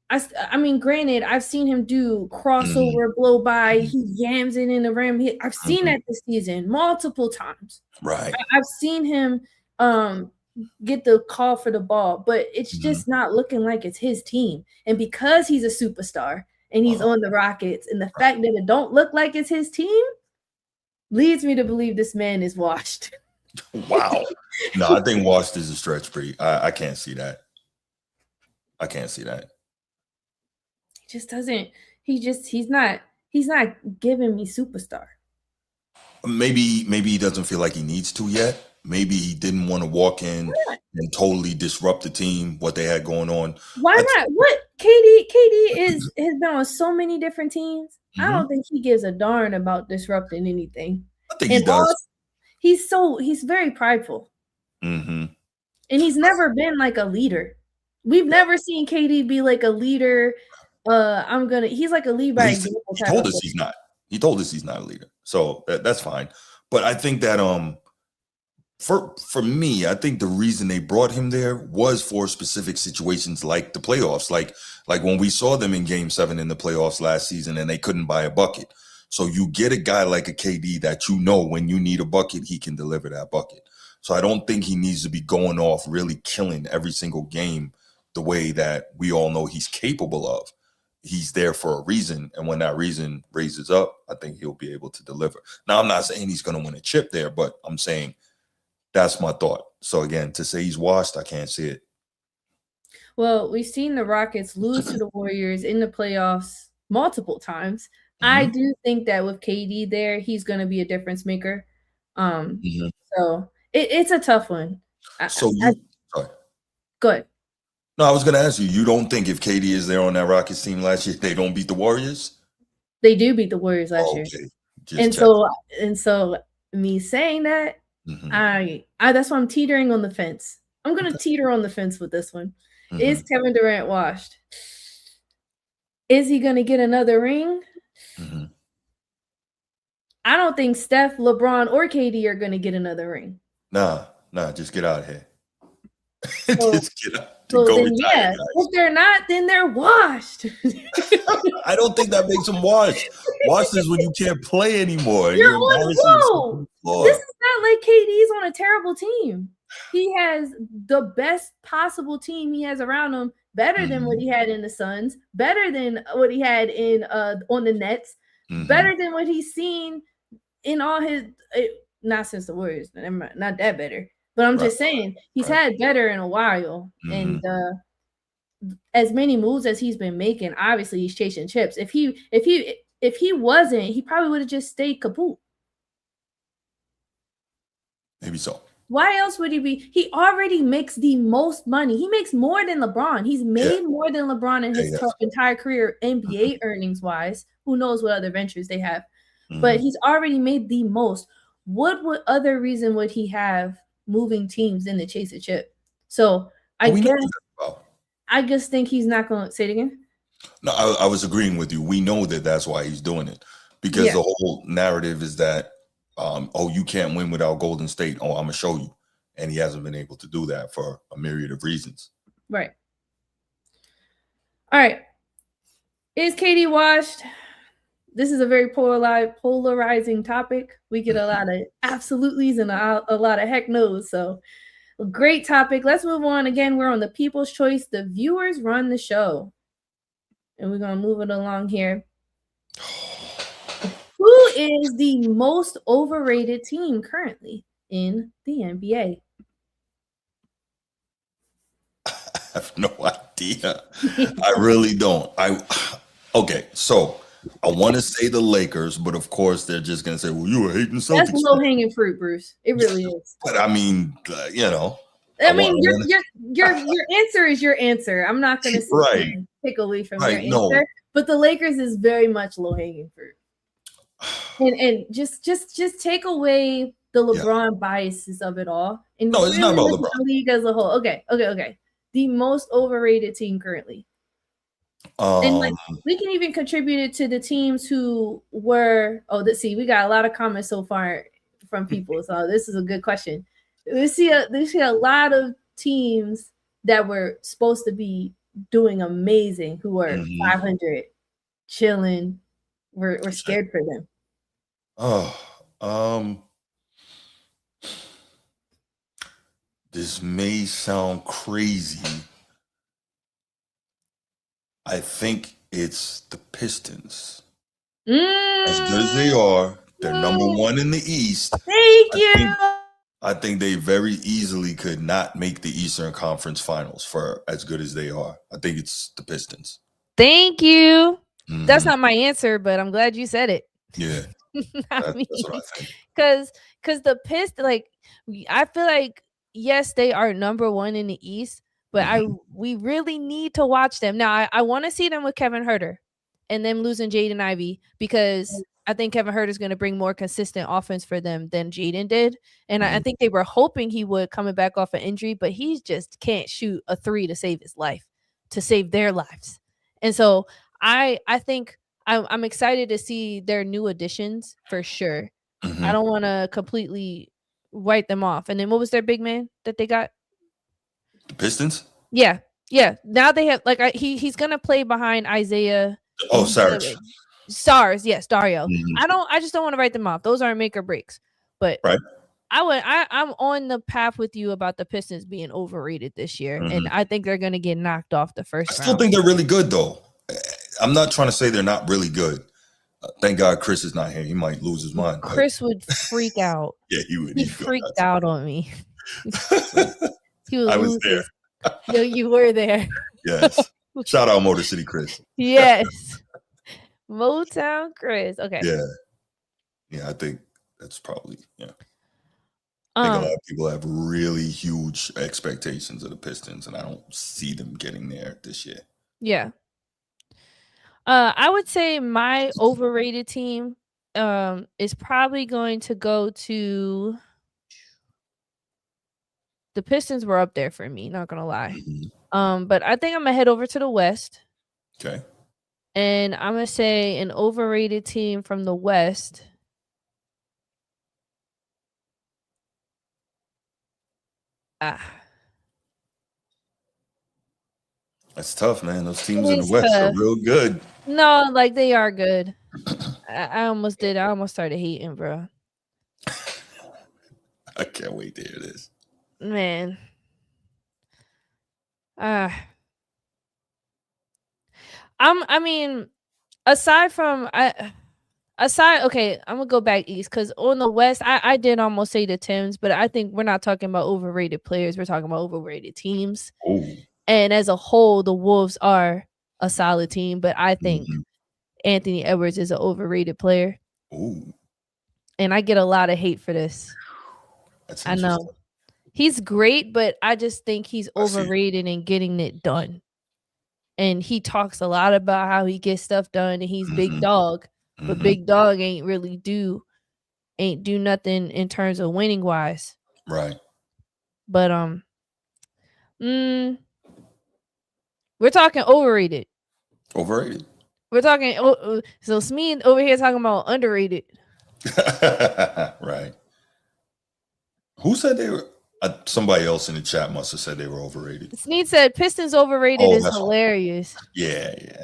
I mean, granted, I've seen him do crossover, blow by, he yams it in the rim. I've seen that this season multiple times. Right. I've seen him get the call for the ball, but it's just not looking like it's his team. And because he's a superstar and he's on the Rockets, and the fact that it don't look like it's his team leads me to believe this man is washed. Wow. No, I think washed is a stretch, Bree. I can't see that. I can't see that. He just doesn't. He's not giving me superstar. Maybe he doesn't feel like he needs to yet. Maybe he didn't want to walk in and totally disrupt the team, what they had going on. Why not? What KD has been on so many different teams. I don't think he gives a darn about disrupting anything. I think he does. He's very prideful. And he's never been like a leader. We've never seen KD be like a leader he's like a lead At by least example he type told of us player. he's not. He told us he's not a leader, so that's fine. But I think that for me, I think the reason they brought him there was for specific situations like the playoffs, like when we saw them in Game 7 in the playoffs last season, and they couldn't buy a bucket. So you get a guy like a KD that you know when you need a bucket, he can deliver that bucket. So I don't think he needs to be going off really killing every single game the way that we all know he's capable of. He's there for a reason, and when that reason raises up, I think he'll be able to deliver. Now, I'm not saying he's going to win a chip there, but I'm saying that's my thought. So again, to say he's washed, I can't see it. Well, we've seen the Rockets lose to the Warriors in the playoffs multiple times. I Mm-hmm. do think that with KD there, he's going to be a difference maker. Mm-hmm. So it's a tough one. So sorry. Go ahead. No, I was going to ask you. You don't think if KD is there on that Rockets team last year, they don't beat the Warriors? They do beat the Warriors last year. Okay, And so me saying that, mm-hmm. I that's why I'm teetering on the fence. I'm going to teeter on the fence with this one. Mm-hmm. Is Kevin Durant washed? Is he going to get another ring? Mm-hmm. I don't think Steph, LeBron, or KD are going to get another ring. Nah, just get out of here. So, just get out. So go then, retire, yeah, guys. if they're not, then they're washed. I don't think that makes them washed. Washed is when you can't play anymore. You're embarrassing yourself on the floor. This is not like KD's on a terrible team. He has the best possible team he has around him, better than what he had in the Suns, better than what he had in on the Nets, better than what he's seen in all his not since the Warriors, not that better. But I'm just saying he's had better in a while, and as many moves as he's been making, obviously he's chasing chips. If he wasn't, he probably would have just stayed kaput. Maybe so. Why else would he be? He already makes the most money. He makes more than LeBron. He's made more than LeBron in his entire career, NBA earnings wise. Who knows what other ventures they have? But he's already made the most. What other reason would he have moving teams in the chase a chip? So I just think he's not going to say it again. No, I was agreeing with you. We know that that's why he's doing it, because the whole narrative is that, you can't win without Golden State. Oh, I'm going to show you. And he hasn't been able to do that for a myriad of reasons. Right. All right. Is KD washed? This is a very polarizing topic. We get a lot of absolutelys and a lot of heck no's. So, a great topic. Let's move on. Again, we're on the People's Choice. The viewers run the show. And we're going to move it along here. Who is the most overrated team currently in the NBA? I have no idea. I really don't. Okay, so I want to say the Lakers, but of course they're just going to say, well, you were hating Celtics. That's low-hanging fruit, Bruce. It really is. But I mean, your answer is your answer. I'm not going to pick away from your answer. No. But the Lakers is very much low-hanging fruit. And just take away the LeBron biases of it all. And no, it's not about LeBron. The league as a whole. Okay. The most overrated team currently. And we can even contribute it to the teams who were. Let's see. We got a lot of comments so far from people. So this is a good question. We see a lot of teams that were supposed to be doing amazing who are 500, chilling. We're scared for them. This may sound crazy. I think it's the Pistons. As good as they are, they're number one in the East. Thank you. I think they very easily could not make the Eastern Conference Finals for as good as they are. I think it's the Pistons. Thank you. That's not my answer, but I'm glad you said it. Yeah. That's what I think. Because the Pistons, I feel like, yes, they are number one in the East, but we really need to watch them. Now, I want to see them with Kevin Huerter and them losing Jaden Ivey, because I think Kevin Huerter is going to bring more consistent offense for them than Jaden did. And I think they were hoping he would, coming back off an injury, but he just can't shoot a three to save his life, to save their lives. And so I think I'm excited to see their new additions for sure. I Hmm. don't want to completely write them off. And then what was their big man that they got? The Pistons. Yeah, yeah. Now they have like he's gonna play behind Isaiah, and Oh, he's gonna Sarge. stars. Yes, Dario. Hmm. I just don't want to write them off. Those aren't make or breaks. But Right. I'm on the path with you about the Pistons being overrated this year, and Hmm. I think they're gonna get knocked off the I first still round. think they're really good, though. I'm not trying to say they're not really good. Thank God Chris is not here. He might lose his mind. But Chris would freak out. yeah, he would. He He'd go freaked out on me. nuts. He would I was lose there. his. Yo, you were there. Yes. Shout out Motor City Chris. Yes. Motown Chris. Okay. Yeah. Yeah, I think that's probably, yeah. I think a lot of people have really huge expectations of the Pistons, and I don't see them getting there this year. Yeah. I would say my overrated team is probably going to go to the Pistons. Were up there for me, not gonna lie. Mhm. But I think I'm gonna head over to the West, Okay. and I'm gonna say an overrated team from the West. Ah, That's tough, man. Those teams in the it's West are tough. real good. No, like they are good. I almost did. I almost started hating, bro. I can't wait to hear this. Man. Ah. I mean, aside from okay, I'm gonna go back east because on the west, I did almost say the Tims, but I think we're not talking about overrated players. We're talking about overrated teams. Oh. And as a whole, the Wolves are a solid team, but I think Mhm. Anthony Edwards is an overrated player, Ooh. and I get a lot of hate for this. That's I know interesting. he's great, but I just think he's I see. overrated in getting it done. And he talks a lot about how he gets stuff done and he's big Hmm. dog, but Hmm. big dog ain't do nothing in terms of winning wise. Right. But mm, we're talking overrated. Overrated. We're talking so Smeed over here talking about underrated. Right. Who said they were? Somebody else in the chat must have said they were overrated. Sneed said Pistons overrated Oh, is that's fine. hilarious. Yeah, yeah.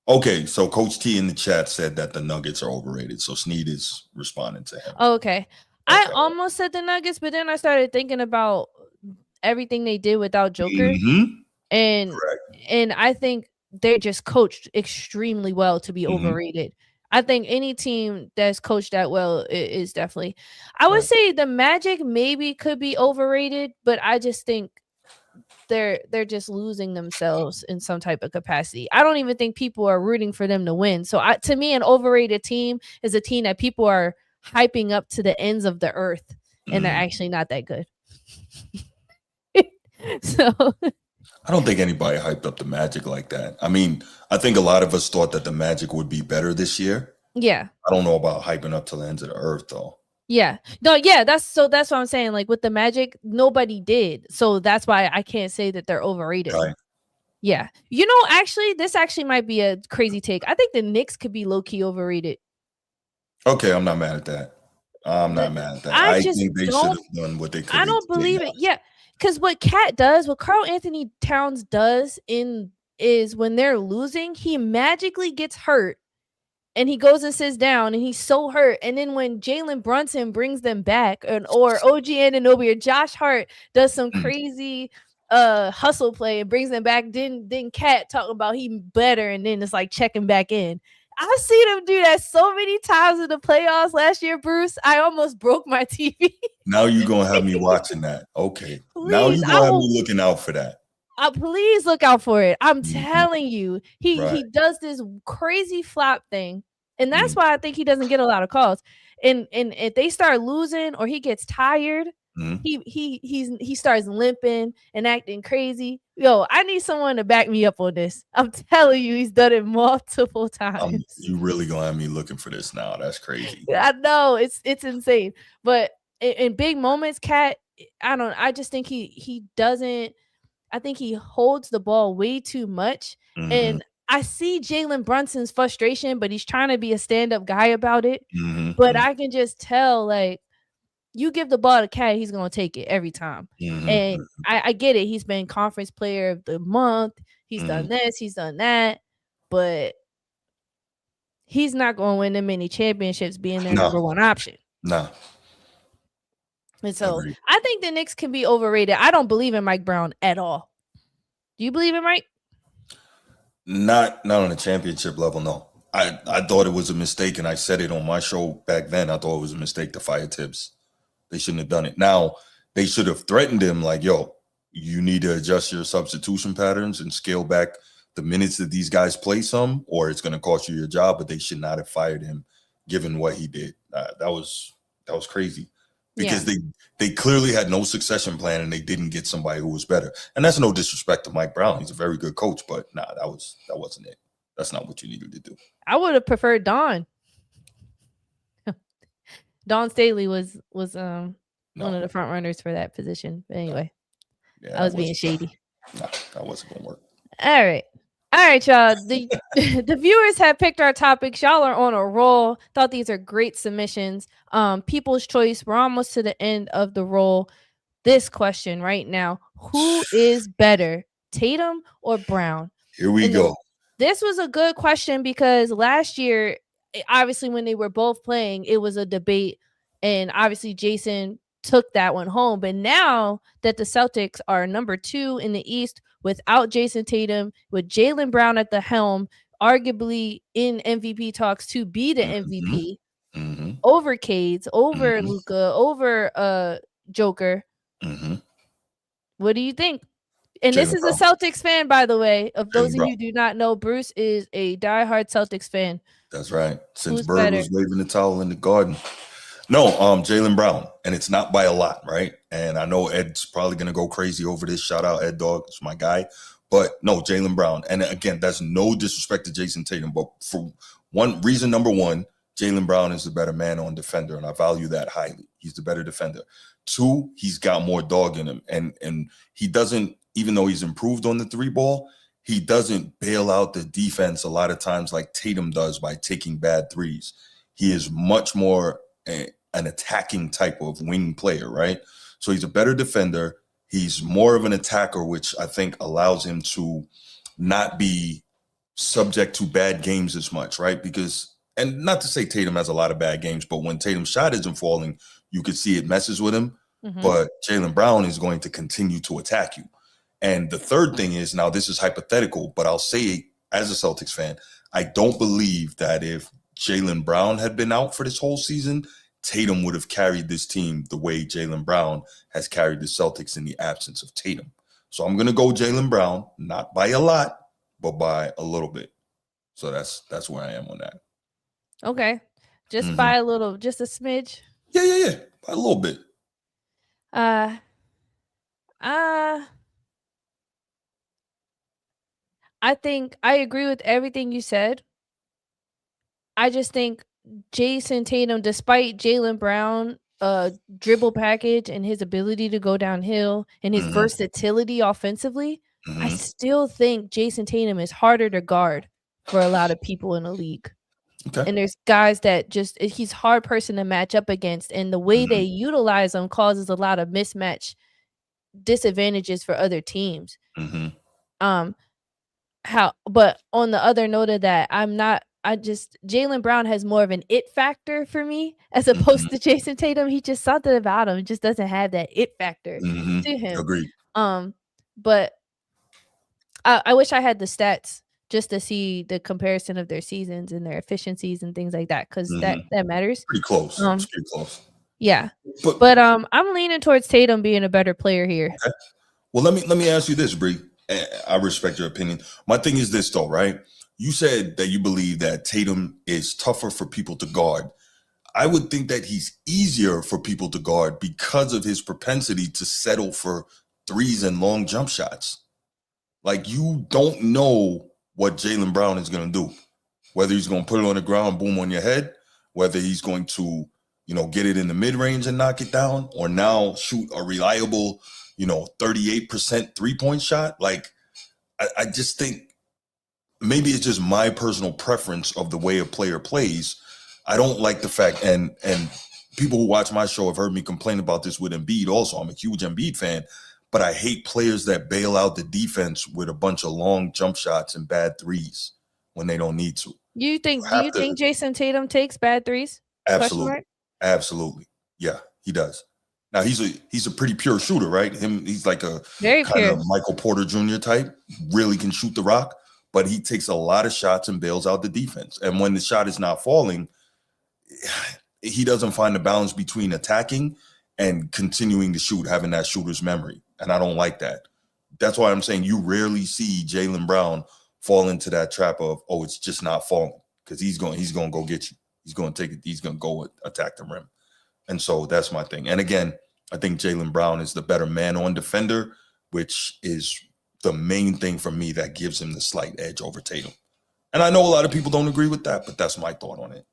Okay, so Coach T in the chat said that the Nuggets are overrated. So Sneed is responding to him. Okay. I Okay. almost said the Nuggets, but then I started thinking about everything they did without Joker. Hmm. And Correct. I think they just coached extremely well to be Hmm. overrated. I think any team that's coached that well is definitely. I would Right. say the Magic maybe could be overrated, but I just think they're just losing themselves in some type of capacity. I don't even think people are rooting for them to win. So to me, an overrated team is a team that people are hyping up to the ends of the earth, and they're Mm. actually not that good. So I don't think anybody hyped up the Magic like that. I mean, I think a lot of us thought that the Magic would be better this year. yeah. I don't know about hyping up to the ends of the earth, though. Yeah. No, yeah, that's what I'm saying. Like with the Magic, nobody did. So that's why I can't say that they're overrated. Right. Yeah. You know, actually, this actually might be a crazy take. I think the Knicks could be low-key overrated. Okay, I'm not mad at that. I'm not mad at that. I I just think they should have done what they could I have don't believe it. done. Yeah. Because what Carl Anthony Towns does is when they're losing, he magically gets hurt and he goes and sits down and he's so hurt. And then when Jalen Brunson brings them back or OG Anunoby or Josh Hart does some crazy hustle play and brings them back, then Cat talking about he better and then it's like checking back in. I've seen him do that so many times in the playoffs last year, Bruce. I almost broke my TV. Now you're going to have me watching that. Okay. Now Please, you're going to have me looking out for that. Please look out for it. I'm telling you, Right. he does this crazy flop thing, and that's Mm. why I think he doesn't get a lot of calls. And if they start losing or he gets tired, Mm. he starts limping and acting crazy. Yo, I need someone to back me up on this. I'm telling you, he's done it multiple times. You really going to have me looking for this now. That's crazy. I know it's insane, but in big moments, Cat, I just think he doesn't. I think he holds the ball way too much. Mhm. And I see Jalen Brunson's frustration, but he's trying to be a stand-up guy about it. But Mm-hmm. I can just tell, like, you give the ball to Cat, he's gonna take it every time. Mm-hmm. And I get it. He's been conference player of the month. He's done this, he's done that, but he's not going to win them many championships being their Nah, number one option. nah. And so Agreed. I think the Knicks can be overrated. I don't believe in Mike Brown at all. Do you believe in Mike? Not on a championship level, no. I thought it was a mistake, and I said it on my show back then. I thought it was a mistake to fire Tibbs. They shouldn't have done it. Now, they should have threatened him like, yo, you need to adjust your substitution patterns and scale back the minutes that these guys play some, or it's going to cost you your job. But they should not have fired him given what he did. That was crazy because they clearly had no succession plan and they didn't get somebody who was better. And that's no disrespect to Mike Brown. He's a very good coach, but nah, that wasn't it. That's not what you needed to do. I would have preferred Don. Don Staley was one of the front runners for that position. But anyway, I was being shady. Nah, that wasn't gonna work. All right, y'all. The viewers have picked our topics. Y'all are on a roll. Thought these are great submissions. People's choice. We're almost to the end of the roll. This question right now: who is better, Tatum or Brown? Here we go. This was a good question because last year, obviously, when they were both playing, it was a debate, and obviously Jason took that one home. But now that the Celtics are number 2 in the East without Jason Tatum, with Jaylen Brown at the helm, arguably in MVP talks to be the MVP, over Cades, over Luka, over Joker. What do you think? And this is a Celtics fan, by the way. Of those of you who do not know, Bruce is a diehard Celtics fan. That's right. Since Bird was waving the towel in the garden. No, Jaylen Brown, and it's not by a lot, right? And I know Ed's probably gonna go crazy over this. Shout out Ed Dog, it's my guy. But no, Jaylen Brown, and again, that's no disrespect to Jason Tatum, but for reason number one, Jaylen Brown is the better man on defender, and I value that highly. He's the better defender. 2, he's got more dog in him, and he doesn't. Even though he's improved on the 3 ball, he doesn't bail out the defense a lot of times like Tatum does by taking bad threes. He is much more an attacking type of wing player, right? So he's a better defender. He's more of an attacker, which I think allows him to not be subject to bad games as much, right? Because, and not to say Tatum has a lot of bad games, but when Tatum's shot isn't falling, you could see it messes with him. But Jaylen Brown is going to continue to attack you. And the third thing is, now this is hypothetical, but I'll say as a Celtics fan, I don't believe that if Jaylen Brown had been out for this whole season, Tatum would have carried this team the way Jaylen Brown has carried the Celtics in the absence of Tatum. So I'm going to go Jaylen Brown, not by a lot, but by a little bit. So that's where I am on that. Okay. Just by a little, just a smidge? Yeah. By a little bit. I think I agree with everything you said. I just think Jason Tatum, despite Jaylen Brown dribble package and his ability to go downhill and his versatility offensively, I still think Jason Tatum is harder to guard for a lot of people in the league. Okay. And there's guys that just, he's a hard person to match up against, and the way they utilize him causes a lot of mismatch disadvantages for other teams. But on the other note of that, Jaylen Brown has more of an it factor for me as opposed to Jason Tatum. He just something about him just doesn't have that it factor to him. Agreed. But I wish I had the stats just to see the comparison of their seasons and their efficiencies and things like that, because that matters. Pretty close. It's pretty close. Yeah. But I'm leaning towards Tatum being a better player here. Okay. Well, let me ask you this, Bree. I respect your opinion. My thing is this, though, right? You said that you believe that Tatum is tougher for people to guard. I would think that he's easier for people to guard because of his propensity to settle for threes and long jump shots. Like, you don't know what Jaylen Brown is going to do, whether he's going to put it on the ground, boom, on your head, whether he's going to, get it in the mid-range and knock it down, or now shoot a reliable, 38% three-point shot. Like, I just think maybe it's just my personal preference of the way a player plays. I don't like the fact, and people who watch my show have heard me complain about this with Embiid also. I'm a huge Embiid fan, but I hate players that bail out the defense with a bunch of long jump shots and bad threes when they don't need to. Do you think Jason Tatum takes bad threes? Absolutely. Absolutely. Yeah, he does. Now he's a pretty pure shooter, right? He's like a Very kind pure. of Michael Porter Jr. type, really can shoot the rock, but he takes a lot of shots and bails out the defense. And when the shot is not falling, he doesn't find the balance between attacking and continuing to shoot, having that shooter's memory. And I don't like that. That's why I'm saying you rarely see Jaylen Brown fall into that trap of, oh, it's just not falling, because he's going to go get you. He's going to take it. He's going to go attack the rim. And so that's my thing. And again, I think Jaylen Brown is the better man-on defender, which is the main thing for me that gives him the slight edge over Tatum. And I know a lot of people don't agree with that, but that's my thought on it.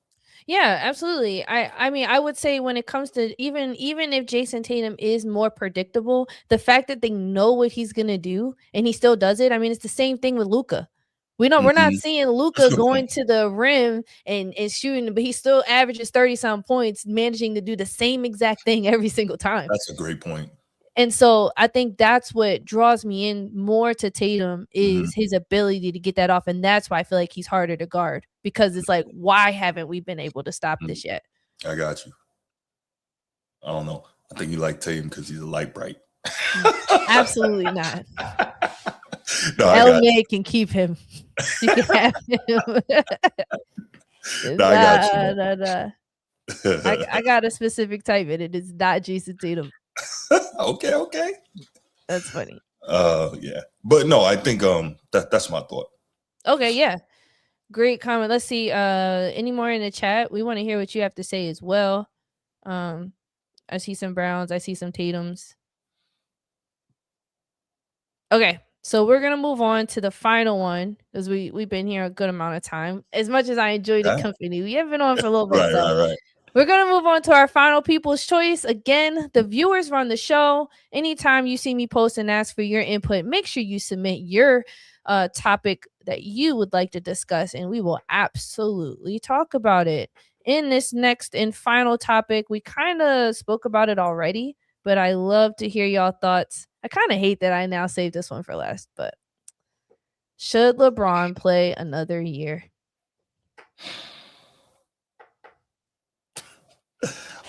Yeah, absolutely. I mean, I would say when it comes to even if Jason Tatum is more predictable, the fact that they know what he's gonna do and he still does it. I mean, it's the same thing with Luka. We're not seeing Luka going to the rim and shooting, but he still averages 30-some points, managing to do the same exact thing every single time. That's a great point. And so I think that's what draws me in more to Tatum is his ability to get that off. And that's why I feel like he's harder to guard, because it's like, why haven't we been able to stop this yet? I got you. I don't know. I think you like Tatum because he's a light bright. Absolutely not. No, LMA can keep him. She can have him. No, I got you. I got a specific type, and it is not Jason Tatum. Okay. That's funny. Yeah. But no, I think that's my thought. Okay, yeah. Great comment. Let's see. Any more in the chat? We want to hear what you have to say as well. I see some Browns, I see some Tatums. Okay, so we're gonna move on to the final one because we've been here a good amount of time. As much as I enjoy the company, we have been on for a little bit. Right. We're going to move on to our final people's choice. Again, the viewers run the show. Anytime you see me post and ask for your input, make sure you submit your topic that you would like to discuss, and we will absolutely talk about it. In this next and final topic, we kind of spoke about it already, but I love to hear y'all thoughts. I kind of hate that I now saved this one for last, but should LeBron play another year?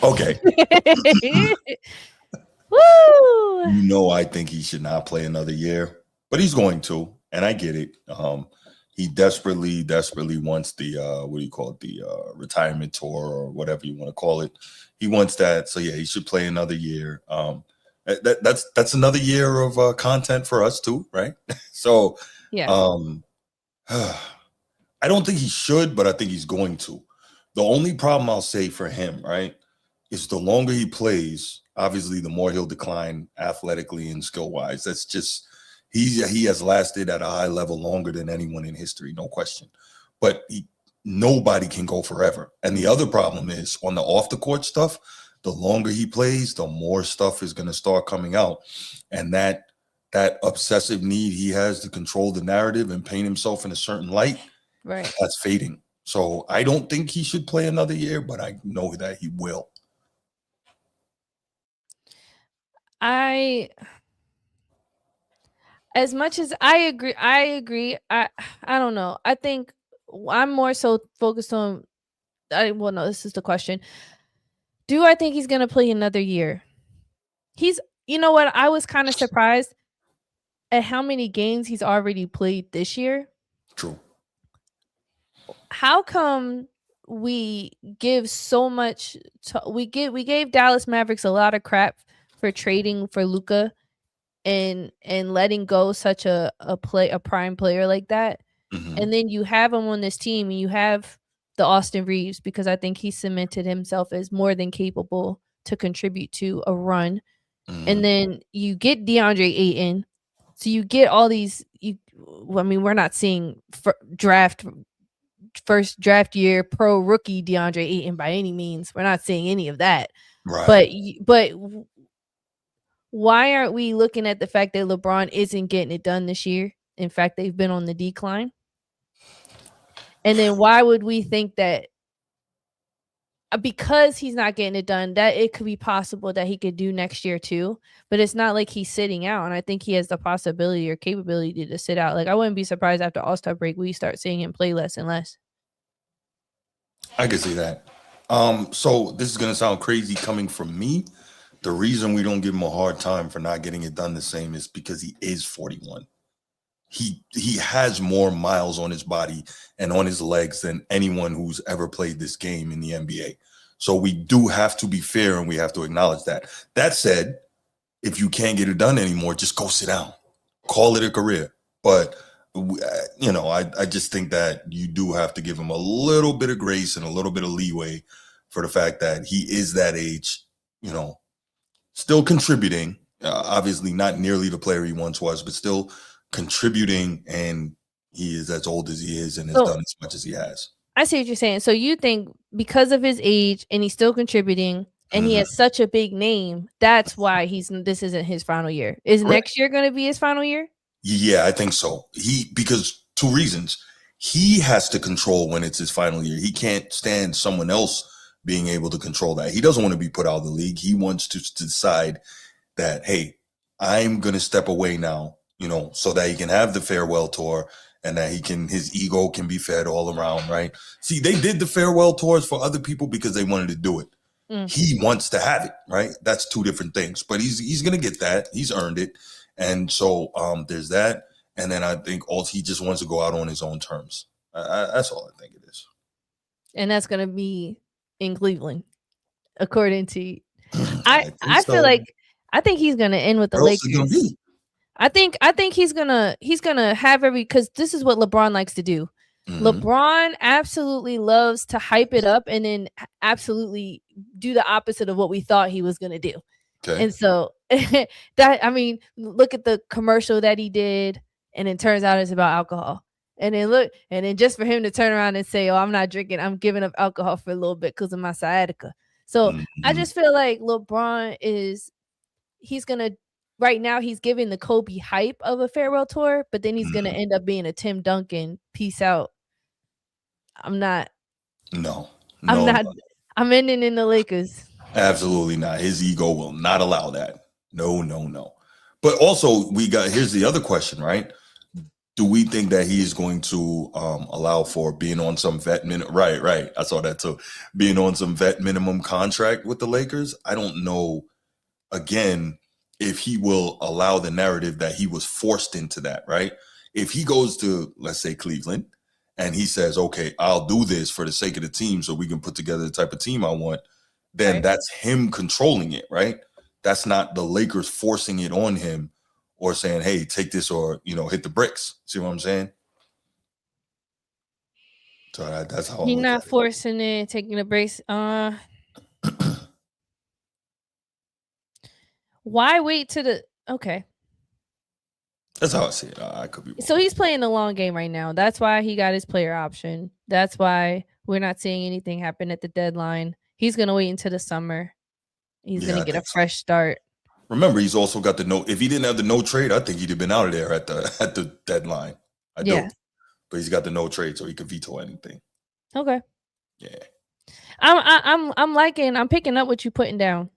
Okay. Woo! You know, I think he should not play another year, but he's going to, and I get it. He desperately wants the the retirement tour or whatever you want to call it. He wants that, so yeah, he should play another year. That's another year of content for us too, right? So yeah, I don't think he should, but I think he's going to. The only problem I'll say for him, right, is the longer he plays, obviously, the more he'll decline athletically and skill-wise. That's just he has lasted at a high level longer than anyone in history, no question. But nobody can go forever. And the other problem is on the off-the-court stuff, the longer he plays, the more stuff is going to start coming out. And that obsessive need he has to control the narrative and paint himself in a certain light, right, that's fading. So I don't think he should play another year, but I know that he will. As much as I agree. I don't know. I think I'm more so focused on. Well, no, this is the question. Do I think he's going to play another year? You know what? I was kind of surprised at how many games he's already played this year. True. How come we give so much? We gave Dallas Mavericks a lot of crap for trading for Luka and letting go such a prime player like that. Mm-hmm. And then you have him on this team and you have the Austin Reeves, because I think he cemented himself as more than capable to contribute to a run. Mm-hmm. And then you get DeAndre Ayton. So you get all these, we're not seeing first draft year pro rookie DeAndre Ayton by any means. We're not seeing any of that. Right. But why aren't we looking at the fact that LeBron isn't getting it done this year? In fact, they've been on the decline. And then why would we think that because he's not getting it done, that it could be possible that he could do next year too. But it's not like he's sitting out. And I think he has the possibility or capability to sit out. Like, I wouldn't be surprised after All-Star break, we start seeing him play less and less. I can see that. So this is gonna sound crazy coming from me. The reason we don't give him a hard time for not getting it done the same is because he is 41. He has more miles on his body and on his legs than anyone who's ever played this game in the NBA. So we do have to be fair and we have to acknowledge that. That said, if you can't get it done anymore, just go sit down. Call it a career. But I just think that you do have to give him a little bit of grace and a little bit of leeway for the fact that he is that age, still contributing. Obviously not nearly the player he once was, but still contributing, and he is as old as he is and has done as much as he has. I see what you're saying. So you think because of his age and he's still contributing and he has such a big name, that's why this isn't his final year. Is next year going to be his final year? Yeah, I think so. Because 2 reasons. He has to control when it's his final year. He can't stand someone else being able to control that. He doesn't want to be put out of the league. He wants to decide that, hey, I'm going to step away now, so that he can have the farewell tour and that his ego can be fed all around, right? See, they did the farewell tours for other people because they wanted to do it. He wants to have it, right? That's 2 different things, but he's going to get that. He's earned it. And so there's that. And then I think also he just wants to go out on his own terms. That's all I think it is. And that's going to be in Cleveland, according to I feel like I think he's going to end with the Lakers. I think he's gonna have because this is what LeBron likes to do. LeBron absolutely loves to hype it up and then absolutely do the opposite of what we thought he was gonna do. Okay. And so look at the commercial that he did, and it turns out it's about alcohol. And then just for him to turn around and say, "Oh, I'm not drinking. I'm giving up alcohol for a little bit because of my sciatica." So I just feel like LeBron he's gonna. Right now, he's giving the Kobe hype of a farewell tour, but then he's going to end up being a Tim Duncan. Peace out. I'm not. No. I'm not. I'm ending in the Lakers. Absolutely not. His ego will not allow that. No. But also, here's the other question, right? Do we think that he is going to allow for being on some vet minimum? Right. I saw that too. Being on some vet minimum contract with the Lakers. I don't know. Again, if he will allow the narrative that he was forced into that, right? If he goes to, let's say, Cleveland, and he says, okay, I'll do this for the sake of the team so we can put together the type of team I want, then that's him controlling it, right? That's not the Lakers forcing it on him or saying, hey, take this or, hit the bricks. See what I'm saying? So that's how he's not forcing it, taking the bricks. Why wait to the okay? That's how I see it. I could be wrong. So he's playing the long game right now. That's why he got his player option. That's why we're not seeing anything happen at the deadline. He's gonna wait until the summer. He's gonna get a fresh start. Remember, he's also got the no. If he didn't have the no trade, I think he'd have been out of there at the deadline. I do. But he's got the no trade, so he can veto anything. Okay. Yeah. I'm picking up what you're putting down.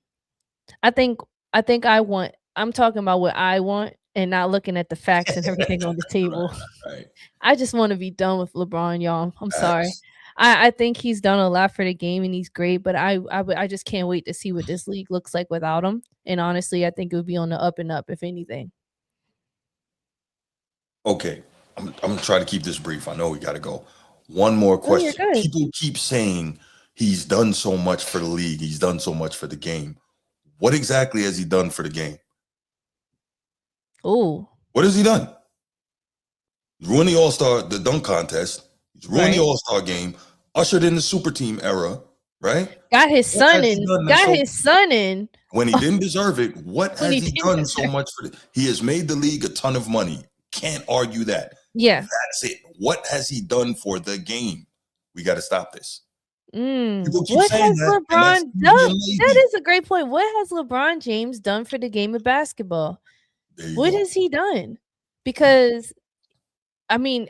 I'm talking about what I want and not looking at the facts and everything on the table. Right. I just want to be done with LeBron, y'all. I'm sorry. I think he's done a lot for the game and he's great, but I just can't wait to see what this league looks like without him. And honestly, I think it would be on the up and up, if anything. Okay. I'm going to try to keep this brief. I know we got to go. One more question. People keep saying he's done so much for the league. He's done so much for the game. What exactly has he done for the game? Oh. What has he done? He's ruined the dunk contest. He's ruined the All-Star game. Ushered in the super team era, right? Got his son in. When he didn't deserve it, what has he done so much for it? He has made the league a ton of money. Can't argue that. Yeah. That's it. What has he done for the game? We got to stop this. What has LeBron done? That is a great point. What has LeBron James done for the game of basketball? What has he done? Because, I mean,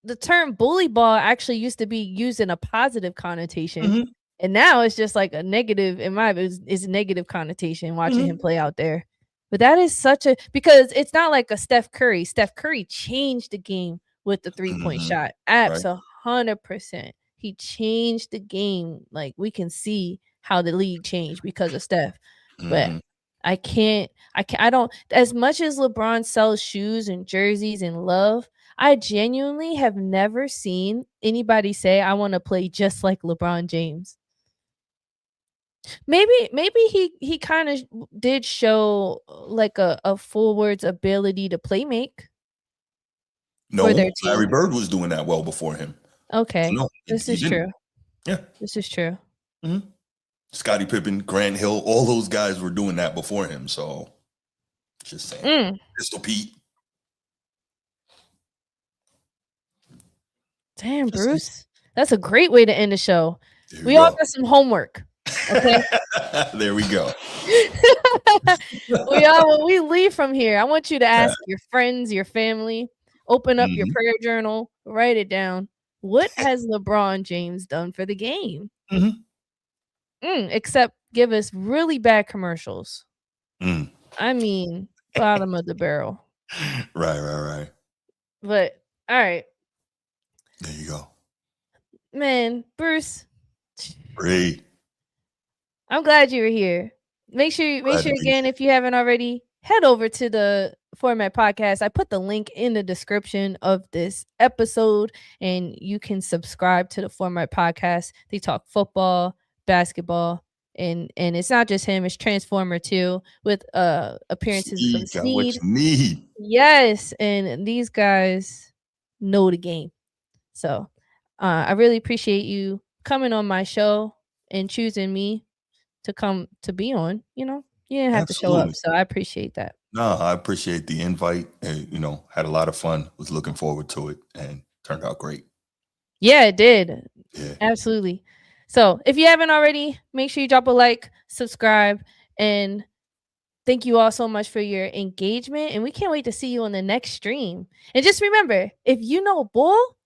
the term bully ball actually used to be used in a positive connotation. Mm-hmm. And now it's just like a negative, in my is a negative connotation watching him play out there. But that is such a, because it's not like a Steph Curry. Steph Curry changed the game with the 3-point Mm-hmm. shot. Right. 100%. He changed the game. Like, we can see how the league changed because of Steph. But Mm-hmm. I don't, as much as LeBron sells shoes and jerseys and love, I genuinely have never seen anybody say, I want to play just like LeBron James. Maybe he kind of did show like a forward's ability to play make for No, their Larry team. Bird was doing that well before him. Okay, No, this he is didn't. true. Yeah. This is true. Mm-hmm. Scottie Pippen, Grant Hill, all those guys were doing that before him. So, just saying. Pistol Pete. Damn, Bruce. That's a great way to end the show. There We you all go. got some homework. Okay. There we go. When we leave from here, I want you to ask your friends, your family, open up your Mm-hmm. prayer journal, write it down. What has LeBron James done for the game? Mm-hmm. Except give us really bad commercials. Mm. I mean, bottom of the barrel. Right. But all right, There you go. man, Bruce, Great. I'm glad you were here. Make sure again, if you haven't already, head over to the Format Podcast. I put the link in the description of this episode, and you can subscribe to the Format Podcast. They talk football, basketball, and it's not just him, it's Transformer too, with appearances from Got what Sneed. you need. Yes, and these guys know the game. So I really appreciate you coming on my show and choosing me to come to be on. You didn't have to show up, Absolutely. so I appreciate that. No, I appreciate the invite. And, had a lot of fun. Was looking forward to it, and turned out great. Yeah, it did. Yeah. Absolutely. So if you haven't already, make sure you drop a like, subscribe, and thank you all so much for your engagement. And we can't wait to see you on the next stream. And just remember, if you know bull,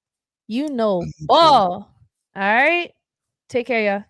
you know ball. All right. Take care, y'all.